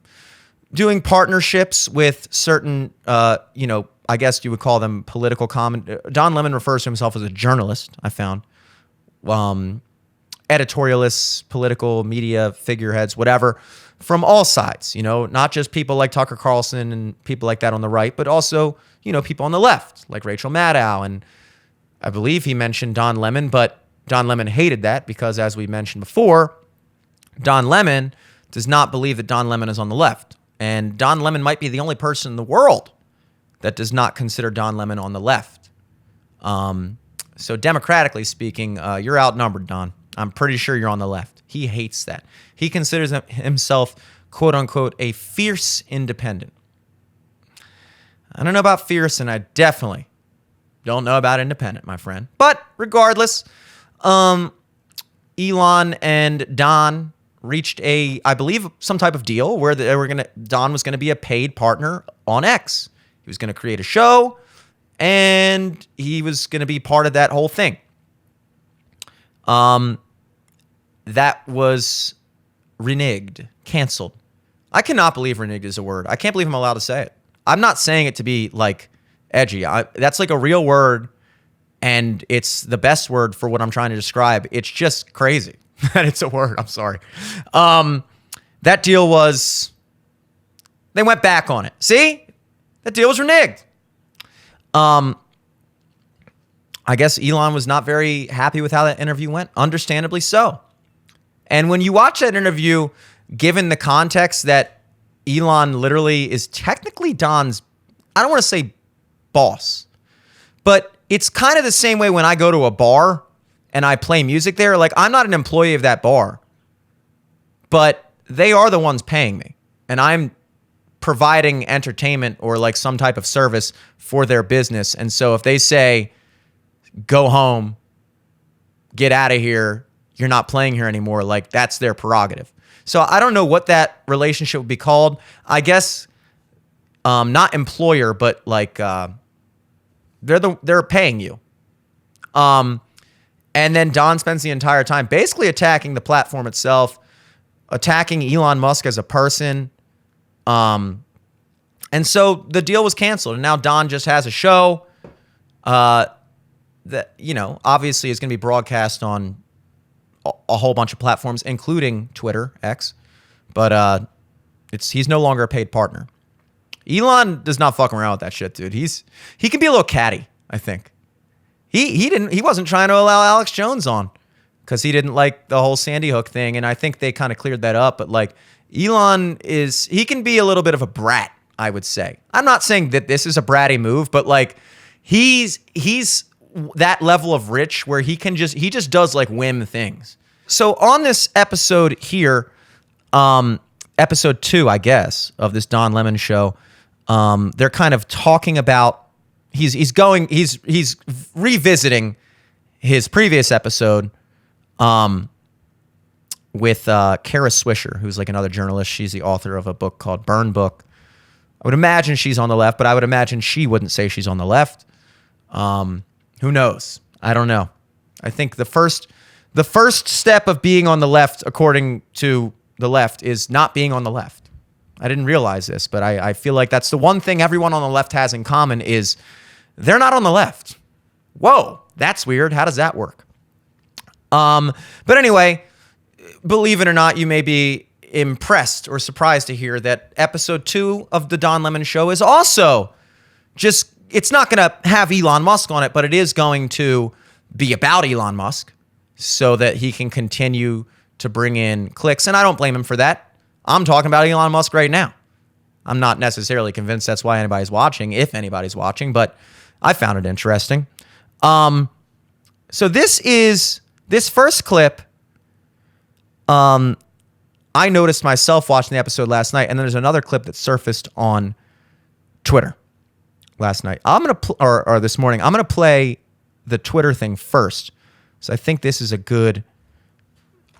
doing partnerships with certain, I guess you would call them political comment. Don Lemon refers to himself as a journalist, I found. Editorialists, political media figureheads, whatever, from all sides, not just people like Tucker Carlson and people like that on the right, but also, people on the left, like Rachel Maddow. And I believe he mentioned Don Lemon, but Don Lemon hated that because, as we mentioned before, Don Lemon does not believe that Don Lemon is on the left. And Don Lemon might be the only person in the world that does not consider Don Lemon on the left. So democratically speaking, you're outnumbered, Don. I'm pretty sure you're on the left. He hates that. He considers himself, quote unquote, a fierce independent. I don't know about fierce, and I definitely don't know about independent, my friend. But regardless, Elon and Don reached I believe, some type of deal where Don was gonna be a paid partner on X. He was gonna create a show, and he was gonna be part of that whole thing. That was reneged, canceled. I cannot believe reneged is a word. I can't believe I'm allowed to say it. I'm not saying it to be like edgy. That's like a real word, and it's the best word for what I'm trying to describe. It's just crazy that it's a word. I'm sorry. That deal they went back on it. See? That deal was reneged. I guess Elon was not very happy with how that interview went. Understandably so. And when you watch that interview, given the context that Elon literally is technically Don's, I don't want to say boss, but it's kind of the same way when I go to a bar and I play music there. Like, I'm not an employee of that bar, but they are the ones paying me, and I'm providing entertainment or like some type of service for their business. And so if they say, go home, get out of here, you're not playing here anymore, like, that's their prerogative. So I don't know what that relationship would be called. I guess not employer, but like they're paying you. And then Don spends the entire time basically attacking the platform itself, attacking Elon Musk as a person. And so the deal was canceled, and now Don just has a show that, obviously is going to be broadcast on a whole bunch of platforms, including Twitter, X. But he's no longer a paid partner. Elon does not fuck around with that shit, dude. He can be a little catty, I think. He wasn't trying to allow Alex Jones on because he didn't like the whole Sandy Hook thing, and I think they kind of cleared that up. But like, Elon he can be a little bit of a brat, I would say. I'm not saying that this is a bratty move, but like, he's that level of rich where he just does like whim things. So on this episode here, episode 2, I guess, of this Don Lemon show, they're kind of talking about he's revisiting his previous episode with Kara Swisher, who's like another journalist. She's the author of a book called Burn Book. I would imagine she's on the left, but I would imagine she wouldn't say she's on the left. Who knows? I don't know. I think the first step of being on the left, according to the left, is not being on the left. I didn't realize this, but I feel like that's the one thing everyone on the left has in common is they're not on the left. Whoa, that's weird. How does that work? But anyway, believe it or not, you may be impressed or surprised to hear that episode 2 of the Don Lemon Show is also it's not going to have Elon Musk on it, but it is going to be about Elon Musk so that he can continue to bring in clicks. And I don't blame him for that. I'm talking about Elon Musk right now. I'm not necessarily convinced that's why anybody's watching, if anybody's watching, but I found it interesting. So this first clip, I noticed myself watching the episode last night, and then there's another clip that surfaced on Twitter last night. Or this morning. I'm gonna play the Twitter thing first. So I think this is a good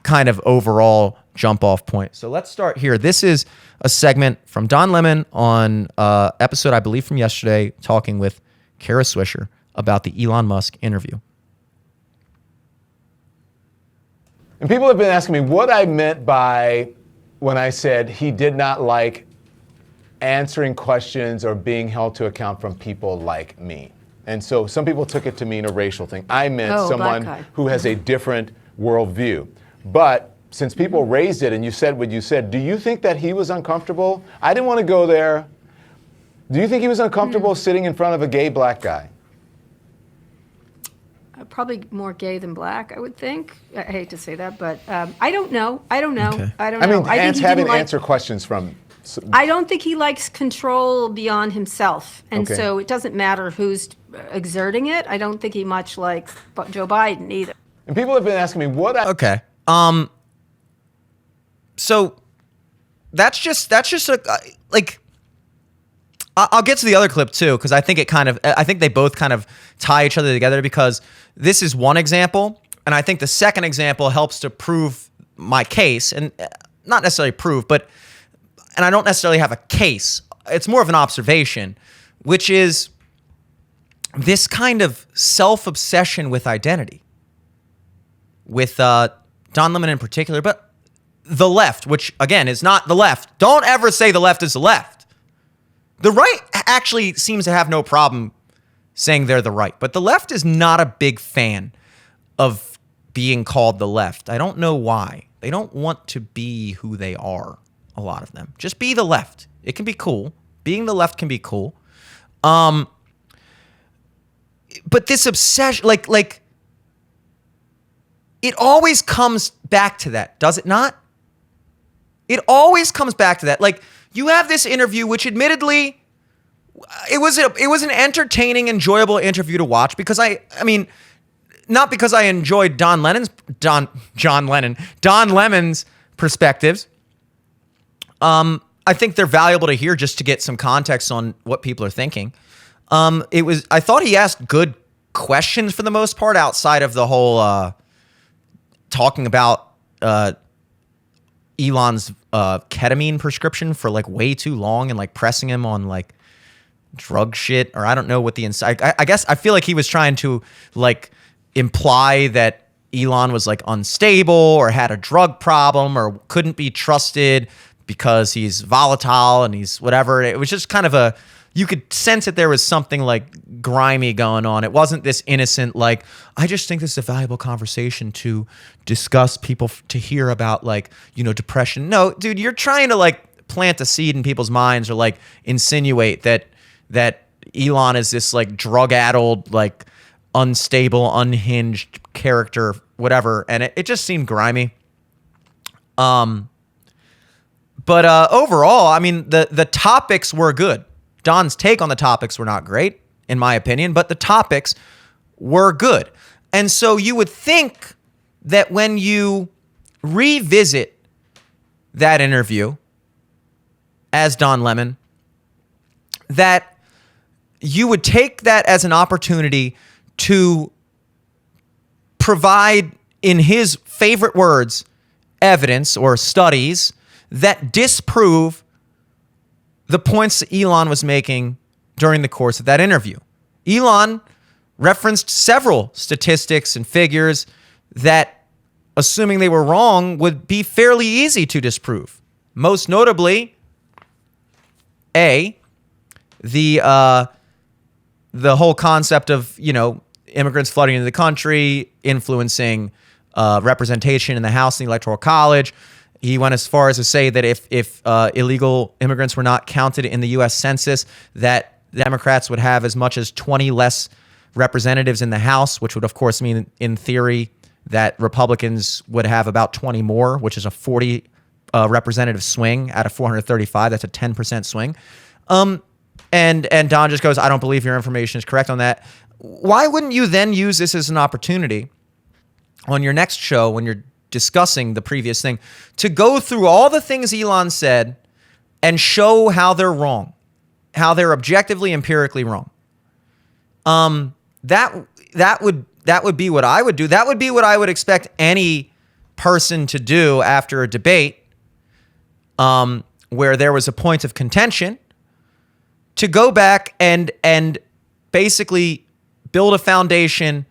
kind of overall jump off point. So let's start here. This is a segment from Don Lemon on episode, I believe, from yesterday, talking with Kara Swisher about the Elon Musk interview. And people have been asking me what I meant by when I said he did not like answering questions or being held to account from people like me. And so some people took it to mean a racial thing. I meant someone who has a different worldview. But since people raised it and you said what you said, do you think that he was uncomfortable? I didn't want to go there. Do you think he was uncomfortable sitting in front of a gay black guy? Probably more gay than black, I would think. I hate to say that, but I don't know. Okay. I don't know. I mean, having to answer questions from... I don't think he likes control beyond himself. And so it doesn't matter who's exerting it. I don't think he much likes Joe Biden either. And people have been asking me what I... Okay. So that's just like, I'll get to the other clip too, because I think they both kind of tie each other together, because this is one example, and I think the second example helps to prove my case, and not necessarily prove, and I don't necessarily have a case. It's more of an observation, which is this kind of self-obsession with identity, with Don Lemon in particular, but the left, which again is not the left. Don't ever say the left is the left. The right actually seems to have no problem saying they're the right, but the left is not a big fan of being called the left. I don't know why. They don't want to be who they are, a lot of them. Just be the left. It can be cool. Being the left can be cool. But this obsession, like it always comes back to that, does it not? It always comes back to that. Like, you have this interview, which admittedly, it was an entertaining, enjoyable interview to watch, because I mean, not because I enjoyed Don Lemon's perspectives. I think they're valuable to hear just to get some context on what people are thinking. I thought he asked good questions for the most part, outside of the whole talking about Elon's ketamine prescription for like way too long, and like pressing him on like drug shit, or I don't know what the inside. I guess I feel like he was trying to like imply that Elon was like unstable or had a drug problem or couldn't be trusted because he's volatile and he's whatever. It was just kind of you could sense that there was something like grimy going on. It wasn't this innocent, like, I just think this is a valuable conversation to discuss, people to hear about, like, you know, depression. No, dude, you're trying to like plant a seed in people's minds, or like insinuate that Elon is this like drug-addled, like unstable, unhinged character, whatever. And it just seemed grimy. But overall, I mean, the topics were good. Don's take on the topics were not great, in my opinion, but the topics were good. And so you would think that when you revisit that interview as Don Lemon, that you would take that as an opportunity to provide, in his favorite words, evidence or studies that disprove the points that Elon was making during the course of that interview. Elon referenced several statistics and figures that, assuming they were wrong, would be fairly easy to disprove. Most notably, the whole concept of, you know, immigrants flooding into the country, influencing representation in the House and the Electoral College. He went as far as to say that if illegal immigrants were not counted in the U.S. Census, that Democrats would have as much as 20 less representatives in the House, which would, of course, mean, in theory, that Republicans would have about 20 more, which is a 40 representative swing out of 435. That's a 10% swing. And Don just goes, I don't believe your information is correct on that. Why wouldn't you then use this as an opportunity on your next show, when you're discussing the previous thing, to go through all the things Elon said and show how they're wrong, how they're objectively, empirically wrong? That would be what I would do. That would be what I would expect any person to do after a debate where there was a point of contention, to go back and basically build a foundation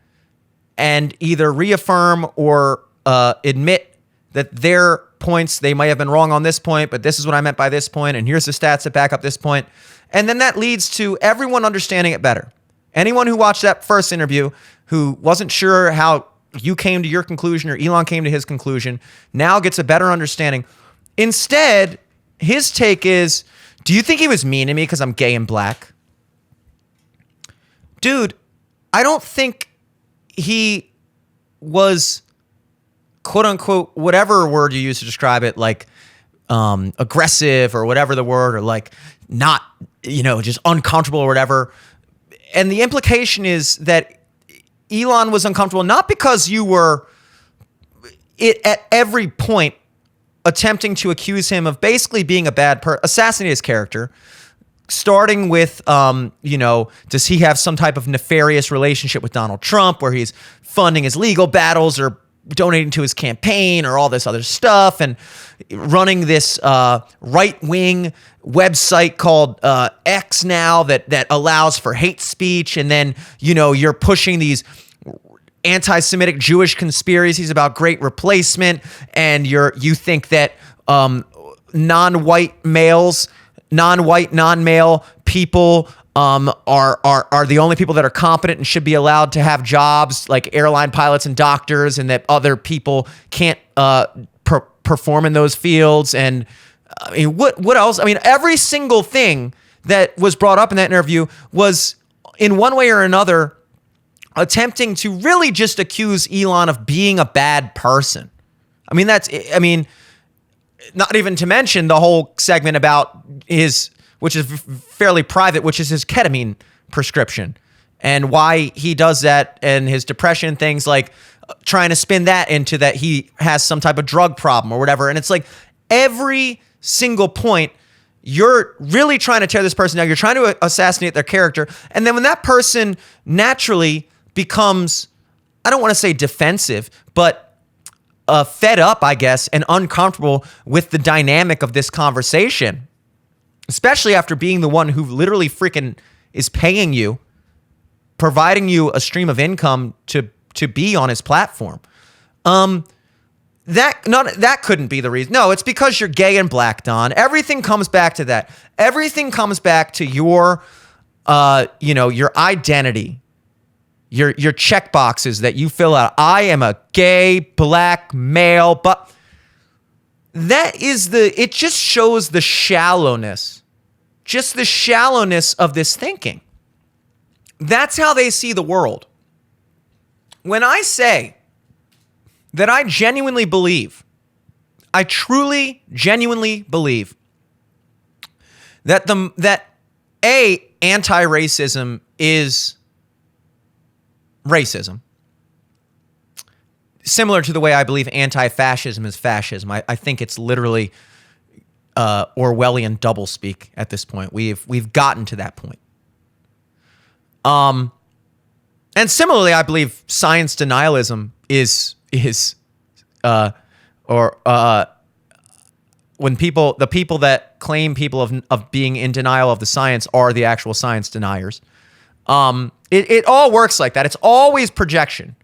and either reaffirm or admit that their points, they might have been wrong on this point, but this is what I meant by this point, and here's the stats that back up this point. And then that leads to everyone understanding it better. Anyone who watched that first interview who wasn't sure how you came to your conclusion or Elon came to his conclusion now gets a better understanding. Instead, his take is, do you think he was mean to me because I'm gay and black? Dude, I don't think he was, quote unquote, whatever word you use to describe it, like aggressive or whatever the word, or like not, just uncomfortable or whatever. And the implication is that Elon was uncomfortable not because you were at every point attempting to accuse him of basically being a bad person, assassinate his character, starting with, does he have some type of nefarious relationship with Donald Trump where he's funding his legal battles or donating to his campaign or all this other stuff, and running this right-wing website called X now that allows for hate speech, and then you're pushing these anti-Semitic Jewish conspiracies about great replacement, and you think that non-white, non-male people are the only people that are competent and should be allowed to have jobs like airline pilots and doctors, and that other people can't perform in those fields. And what else? I mean, every single thing that was brought up in that interview was in one way or another attempting to really just accuse Elon of being a bad person. Not even to mention the whole segment about which is fairly private, which is his ketamine prescription and why he does that, and his depression, things like trying to spin that into that he has some type of drug problem or whatever. And it's like every single point, you're really trying to tear this person down. You're trying to assassinate their character. And then when that person naturally becomes, I don't want to say defensive, but fed up, I guess, and uncomfortable with the dynamic of this conversation, especially after being the one who literally freaking is paying you, providing you a stream of income to be on his platform. That couldn't be the reason. No, it's because you're gay and black, Don. Everything comes back to that. Everything comes back to your identity, your check boxes that you fill out. I am a gay black male, but it just shows the shallowness, of this thinking. That's how they see the world. When I say that I truly, genuinely believe that anti-racism is racism, similar to the way I believe anti-fascism is fascism. I think it's literally Orwellian doublespeak at this point. We've gotten to that point. And similarly, I believe science denialism is when the people that claim people of being in denial of the science are the actual science deniers. It all works like that. It's always projection.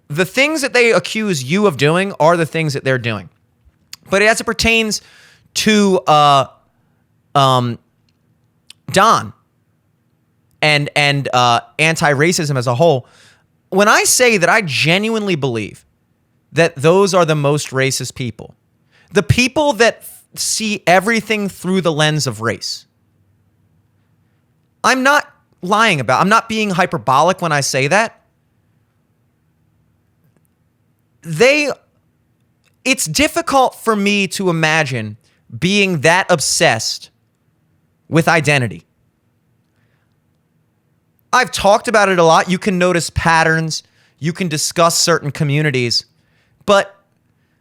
The things that they accuse you of doing are the things that they're doing. But as it pertains to Don and anti-racism as a whole, when I say that I genuinely believe that those are the most racist people, the people that see everything through the lens of race, I'm not lying about. I'm not being hyperbolic when I say that. It's difficult for me to imagine being that obsessed with identity. I've talked about it a lot. You can notice patterns. You can discuss certain communities. But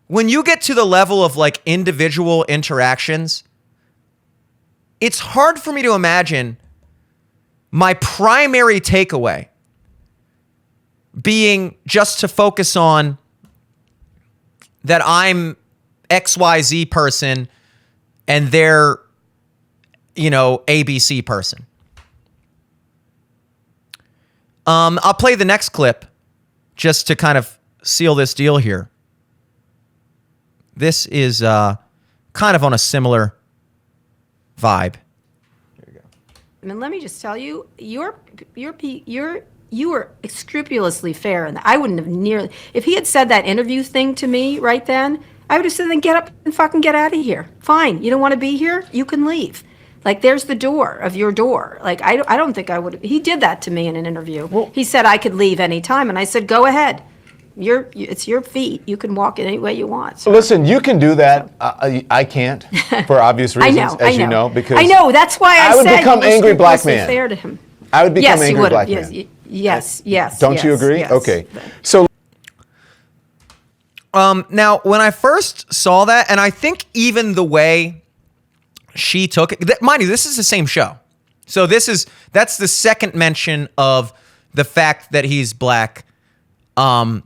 when you get to the level of like individual interactions, it's hard for me to imagine my primary takeaway being just to focus on that I'm XYZ person and they're, ABC person. I'll play the next clip just to kind of seal this deal here. This is kind of on a similar vibe. I mean, let me just tell you, you were scrupulously fair, and I wouldn't have nearly. If he had said that interview thing to me right then, I would have said, "Then get up and fucking get out of here. Fine, you don't want to be here, you can leave. Like, there's the door of your door." Like, I don't think I would. He did that to me in an interview. He said I could leave anytime, and I said, "Go ahead. It's your feet. You can walk it any way you want." So, Listen, you can do that. I can't, for obvious reasons, as you know, because I know. That's why I would said become you were angry black scrupulously man. fair to him. I would become Yes, you angry would black have. man. Yes. Don't you agree? yes. Okay. So Now, when I first saw that, and I think even the way she took it, mind you, this is the same show. So that's the second mention of the fact that he's black. I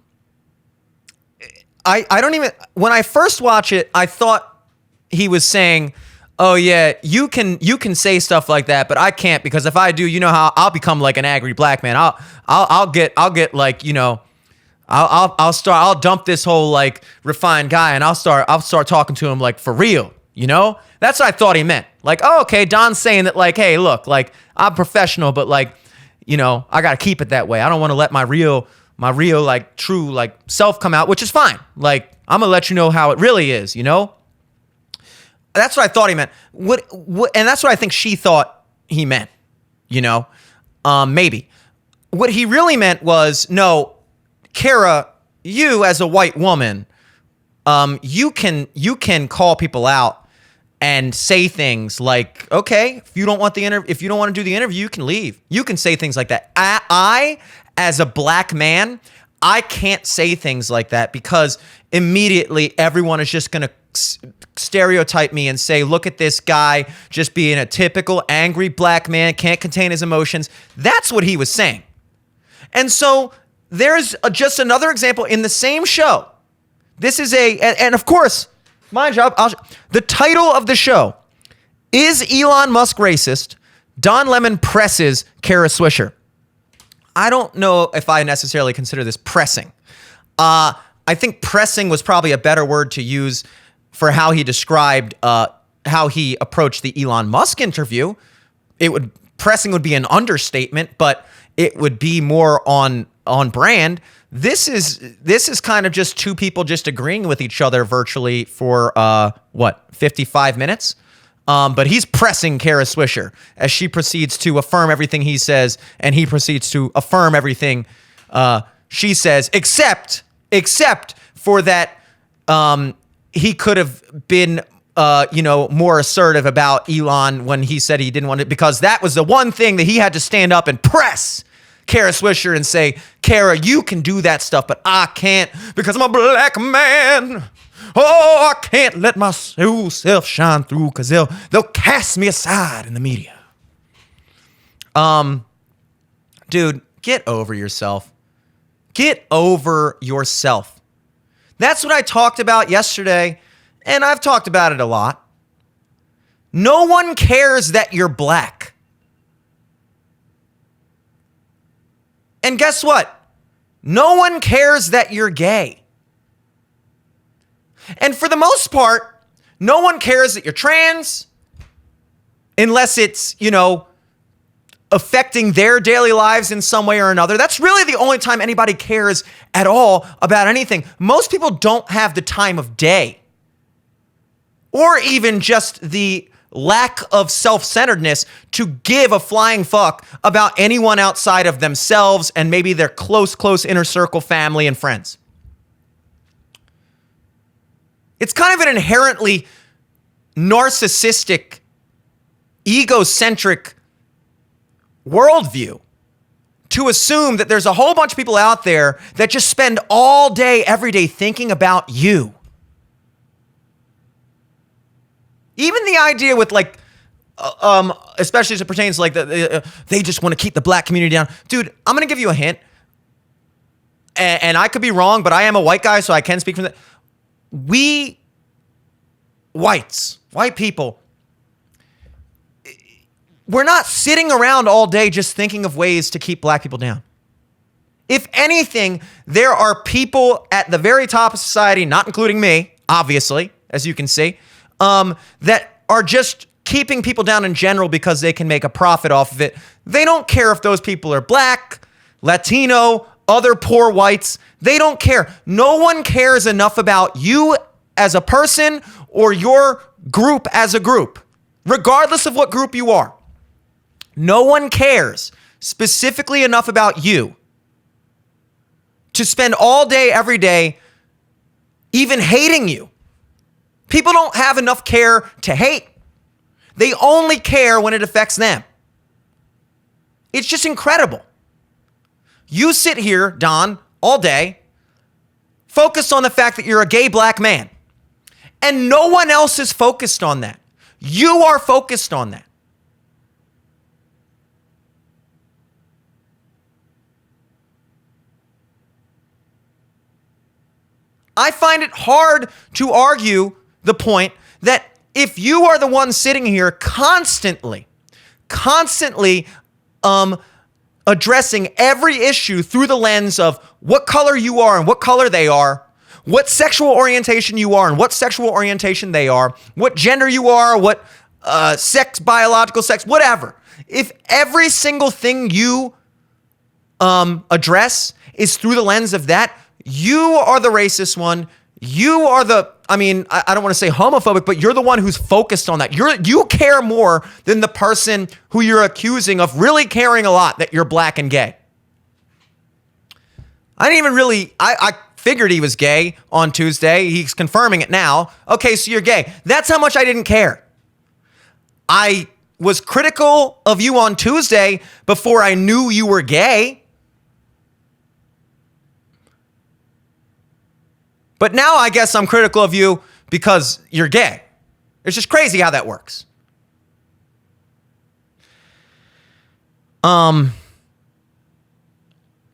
don't even, when I first watch it, I thought he was saying, "Oh yeah, you can say stuff like that, but I can't, because if I do, you know how I'll become like an angry black man. I'll get like, you know, I'll dump this whole like refined guy, and I'll start talking to him like for real, you know?" That's what I thought he meant. Like, oh, okay, Don's saying that, like, hey, look, like, I'm professional, but like, you know, I gotta keep it that way. I don't want to let my real like true like self come out, which is fine. Like, I'm gonna let you know how it really is, you know? That's what I thought he meant. What and that's what I think she thought he meant, you know? Maybe. What he really meant was, no, Kara, you as a white woman, you can call people out and say things like, okay, if you don't want to do the interview, you can leave. You can say things like that. I as a black man, I can't say things like that, because immediately everyone is just going to stereotype me and say, look at this guy just being a typical angry black man, can't contain his emotions. That's what he was saying. And so there's just another example in the same show. This is and of course, mind you, the title of the show is Elon Musk Racist? Don Lemon presses Kara Swisher. I don't know if I necessarily consider this pressing. I think pressing was probably a better word to use for how he described how he approached the Elon Musk interview. Pressing would be an understatement, but it would be more on brand. This is kind of just two people just agreeing with each other virtually for 55 minutes. But he's pressing Kara Swisher as she proceeds to affirm everything he says, and he proceeds to affirm everything she says, except for that he could have been more assertive about Elon when he said he didn't want it, because that was the one thing that he had to stand up and press Kara Swisher and say, Kara, you can do that stuff, but I can't, because I'm a black man. Oh, I can't let my soul self shine through, because they'll cast me aside in the media. Dude, get over yourself. Get over yourself. That's what I talked about yesterday, and I've talked about it a lot. No one cares that you're black. And guess what? No one cares that you're gay. And for the most part, no one cares that you're trans, unless it's, affecting their daily lives in some way or another. That's really the only time anybody cares at all about anything. Most people don't have the time of day, or even just the lack of self-centeredness to give a flying fuck about anyone outside of themselves and maybe their close inner circle family and friends. It's kind of an inherently narcissistic, egocentric worldview to assume that there's a whole bunch of people out there that just spend all day, every day thinking about you. Even the idea with especially as it pertains to they just want to keep the black community down. Dude, I'm going to give you a hint. And I could be wrong, but I am a white guy, so I can speak from that. We white people, we're not sitting around all day just thinking of ways to keep black people down. If anything, there are people at the very top of society, not including me, obviously, as you can see, that are just keeping people down in general because they can make a profit off of it. They don't care if those people are black, Latino, other poor whites. They don't care. No one cares enough about you as a person or your group as a group, regardless of what group you are. No one cares specifically enough about you to spend all day, every day, even hating you. People don't have enough care to hate. They only care when it affects them. It's just incredible. You sit here, Don, all day, focused on the fact that you're a gay black man. And no one else is focused on that. You are focused on that. I find it hard to argue the point that if you are the one sitting here constantly addressing every issue through the lens of what color you are and what color they are, what sexual orientation you are and what sexual orientation they are, what gender you are, what sex, biological sex, whatever. If every single thing you address is through the lens of that, you are the racist one. You are the, I don't want to say homophobic, but you're the one who's focused on that. You care more than the person who you're accusing of really caring a lot that you're black and gay. I didn't even really, I figured he was gay on Tuesday. He's confirming it now. Okay, so you're gay. That's how much I didn't care. I was critical of you on Tuesday before I knew you were gay. But now I guess I'm critical of you because you're gay. It's just crazy how that works. Yeah,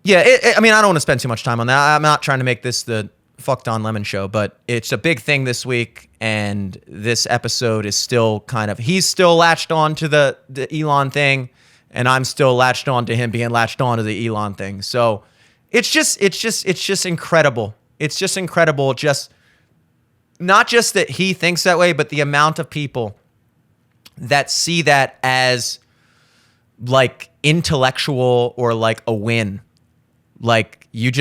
I don't want to spend too much time on that. I'm not trying to make this the Fuck Don Lemon show, but it's a big thing this week, and this episode is still he's still latched on to the Elon thing, and I'm still latched on to him being latched on to the Elon thing. So it's just incredible. It's just incredible, just not just that he thinks that way, but the amount of people that see that as like intellectual or like a win. Like you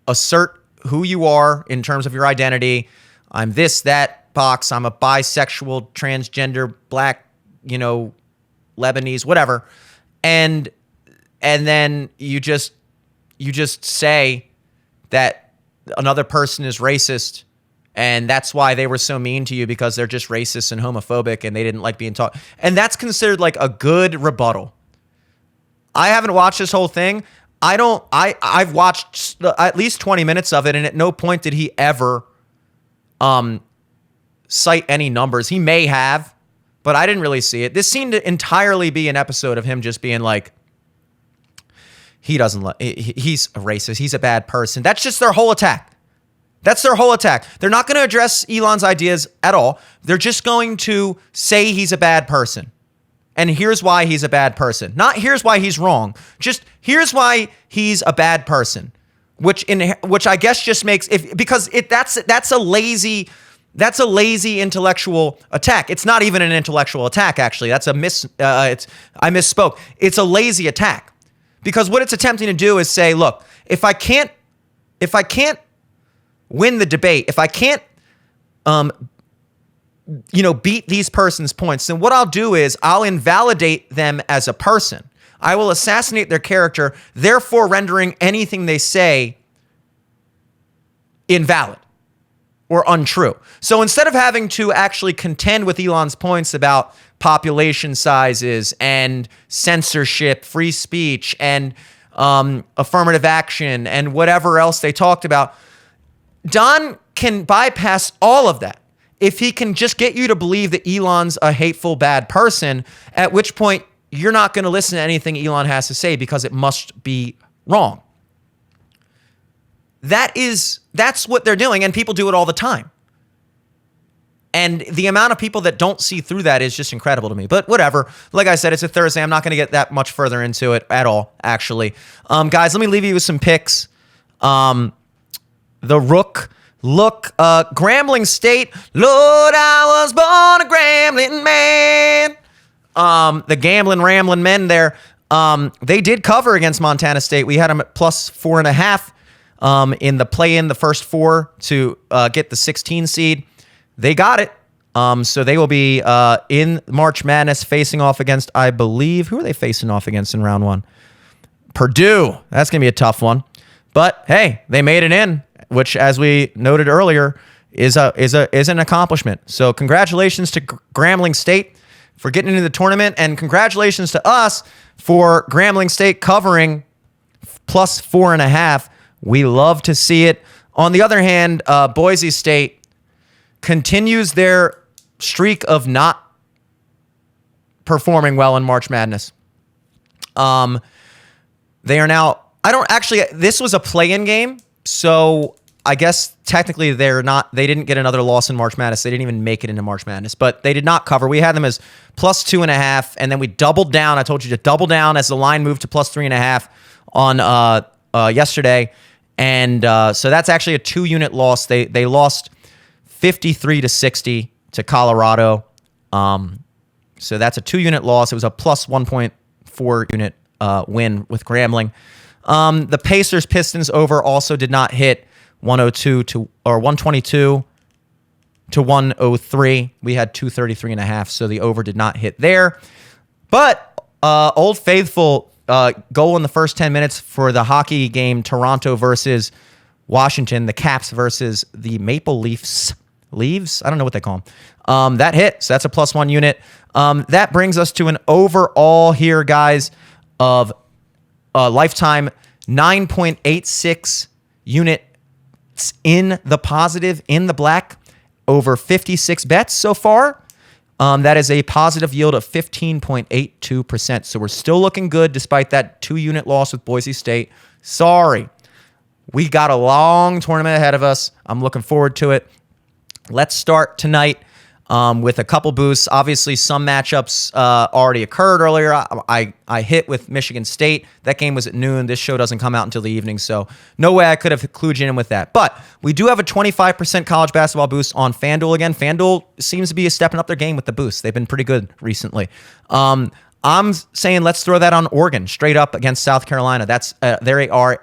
assert who you are in terms of your identity. I'm this, that box. I'm a bisexual, transgender, black, Lebanese, whatever. And then you just say that another person is racist, and that's why they were so mean to you, because they're just racist and homophobic and they didn't like being taught. And that's considered like a good rebuttal. I haven't watched this whole thing. I've watched at least 20 minutes of it, and at no point did he ever cite any numbers. He may have, but I didn't really see it. This seemed to entirely be an episode of him just being like, he's a racist. He's a bad person. That's just their whole attack. That's their whole attack. They're not going to address Elon's ideas at all. They're just going to say he's a bad person. And here's why he's a bad person. Not here's why he's wrong. Just here's why he's a bad person. Which I guess just makes that's a lazy intellectual attack. It's not even an intellectual attack, actually. That's I misspoke. It's a lazy attack. Because what it's attempting to do is say, look, if I can't win the debate, if I can't, beat these person's points, then what I'll do is I'll invalidate them as a person. I will assassinate their character, therefore rendering anything they say invalid or untrue. So instead of having to actually contend with Elon's points about population sizes and censorship, free speech, and affirmative action, and whatever else they talked about, Don can bypass all of that if he can just get you to believe that Elon's a hateful, bad person, at which point you're not going to listen to anything Elon has to say because it must be wrong. That's what they're doing, and people do it all the time. And the amount of people that don't see through that is just incredible to me. But whatever. Like I said, it's a Thursday. I'm not going to get that much further into it at all, actually. Guys, let me leave you with some picks. The Rook. Look, Grambling State. Lord, I was born a Grambling man. The gambling, rambling men there. They did cover against Montana State. We had them at plus 4.5 in the play-in, the first four to get the 16 seed. They got it. So they will be in March Madness facing off against, I believe, who are they facing off against in round one? Purdue. That's going to be a tough one. But hey, they made it in, which, as we noted earlier, is an accomplishment. So congratulations to Grambling State for getting into the tournament, and congratulations to us for Grambling State covering plus 4.5. We love to see it. On the other hand, Boise State continues their streak of not performing well in March Madness. They are now, this was a play-in game, so I guess technically they didn't get another loss in March Madness. They didn't even make it into March Madness, but they did not cover. We had them as plus 2.5, and then we doubled down. I told you to double down as the line moved to plus 3.5 on yesterday. And so that's actually a 2-unit loss. They lost 53-60 to Colorado. So that's a 2-unit loss. It was a plus 1.4 unit win with Grambling. The Pacers Pistons over also did not hit 122 to 103. We had 233.5, so the over did not hit there. But Old Faithful goal in the first 10 minutes for the hockey game, Toronto versus Washington, the Caps versus the Maple Leafs. Leaves? I don't know what they call them. That hit, so that's a plus 1 unit. That brings us to an overall here, guys, of lifetime 9.86 units in the positive, in the black, over 56 bets so far. That is a positive yield of 15.82%. So we're still looking good despite that 2-unit loss with Boise State. Sorry. We got a long tournament ahead of us. I'm looking forward to it. Let's start tonight with a couple boosts. Obviously, some matchups already occurred earlier. I hit with Michigan State. That game was at noon. This show doesn't come out until the evening, so no way I could have clued you in with that. But we do have a 25% college basketball boost on FanDuel again. FanDuel seems to be stepping up their game with the boosts. They've been pretty good recently. I'm saying let's throw that on Oregon straight up against South Carolina. That's they are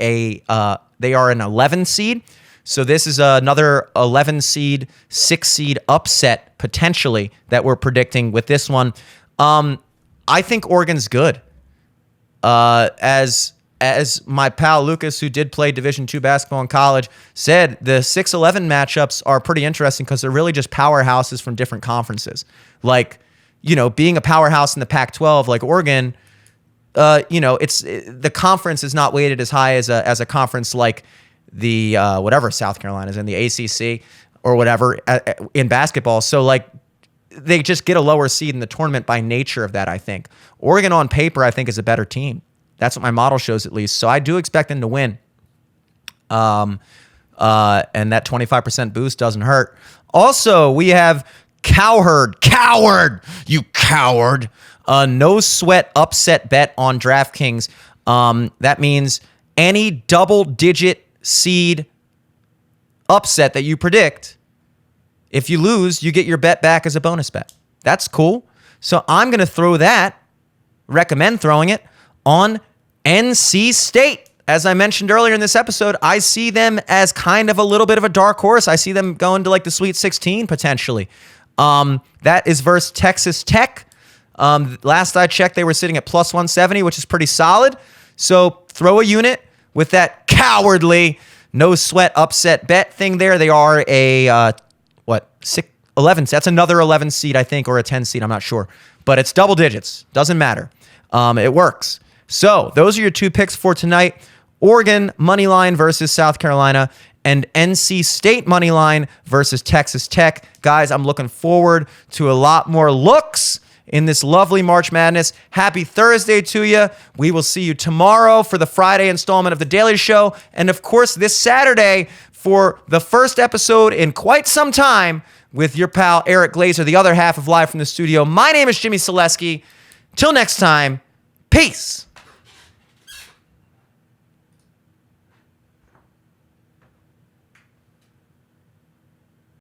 an 11 seed. So this is another 11 seed, 6 seed upset potentially that we're predicting with this one. I think Oregon's good. As my pal Lucas, who did play Division II basketball in college, said, the 6-11 matchups are pretty interesting because they're really just powerhouses from different conferences. Like, being a powerhouse in the Pac-12, like Oregon, it's the conference is not weighted as high as a conference like the whatever South Carolina is in the ACC or whatever in basketball. So like they just get a lower seed in the tournament by nature of that. I think Oregon on paper, I think, is a better team. That's what my model shows at least. So I do expect them to win. And that 25% boost doesn't hurt. Also, we have coward, you coward. No sweat upset bet on DraftKings. That means any double-digit seed upset that you predict, if you lose, you get your bet back as a bonus bet. That's cool. So I'm going to recommend throwing it on NC State. As I mentioned earlier in this episode, I see them as kind of a little bit of a dark horse. I see them going to like the Sweet 16 potentially. That is versus Texas Tech. Last I checked, they were sitting at plus 170, which is pretty solid. So throw a unit with that cowardly no sweat upset bet thing there. They are a 11. That's another 11 seed, I think, or a 10 seed. I'm not sure, but it's double digits. Doesn't matter. It works. So those are your two picks for tonight: Oregon money line versus South Carolina, and NC State money line versus Texas Tech. Guys, I'm looking forward to a lot more looks in this lovely March Madness. Happy Thursday to you. We will see you tomorrow for the Friday installment of The Daily Show. And of course, this Saturday for the first episode in quite some time with your pal Eric Glazer, the other half of Live from the Studio. My name is Jimmy Selesky. Till next time, peace.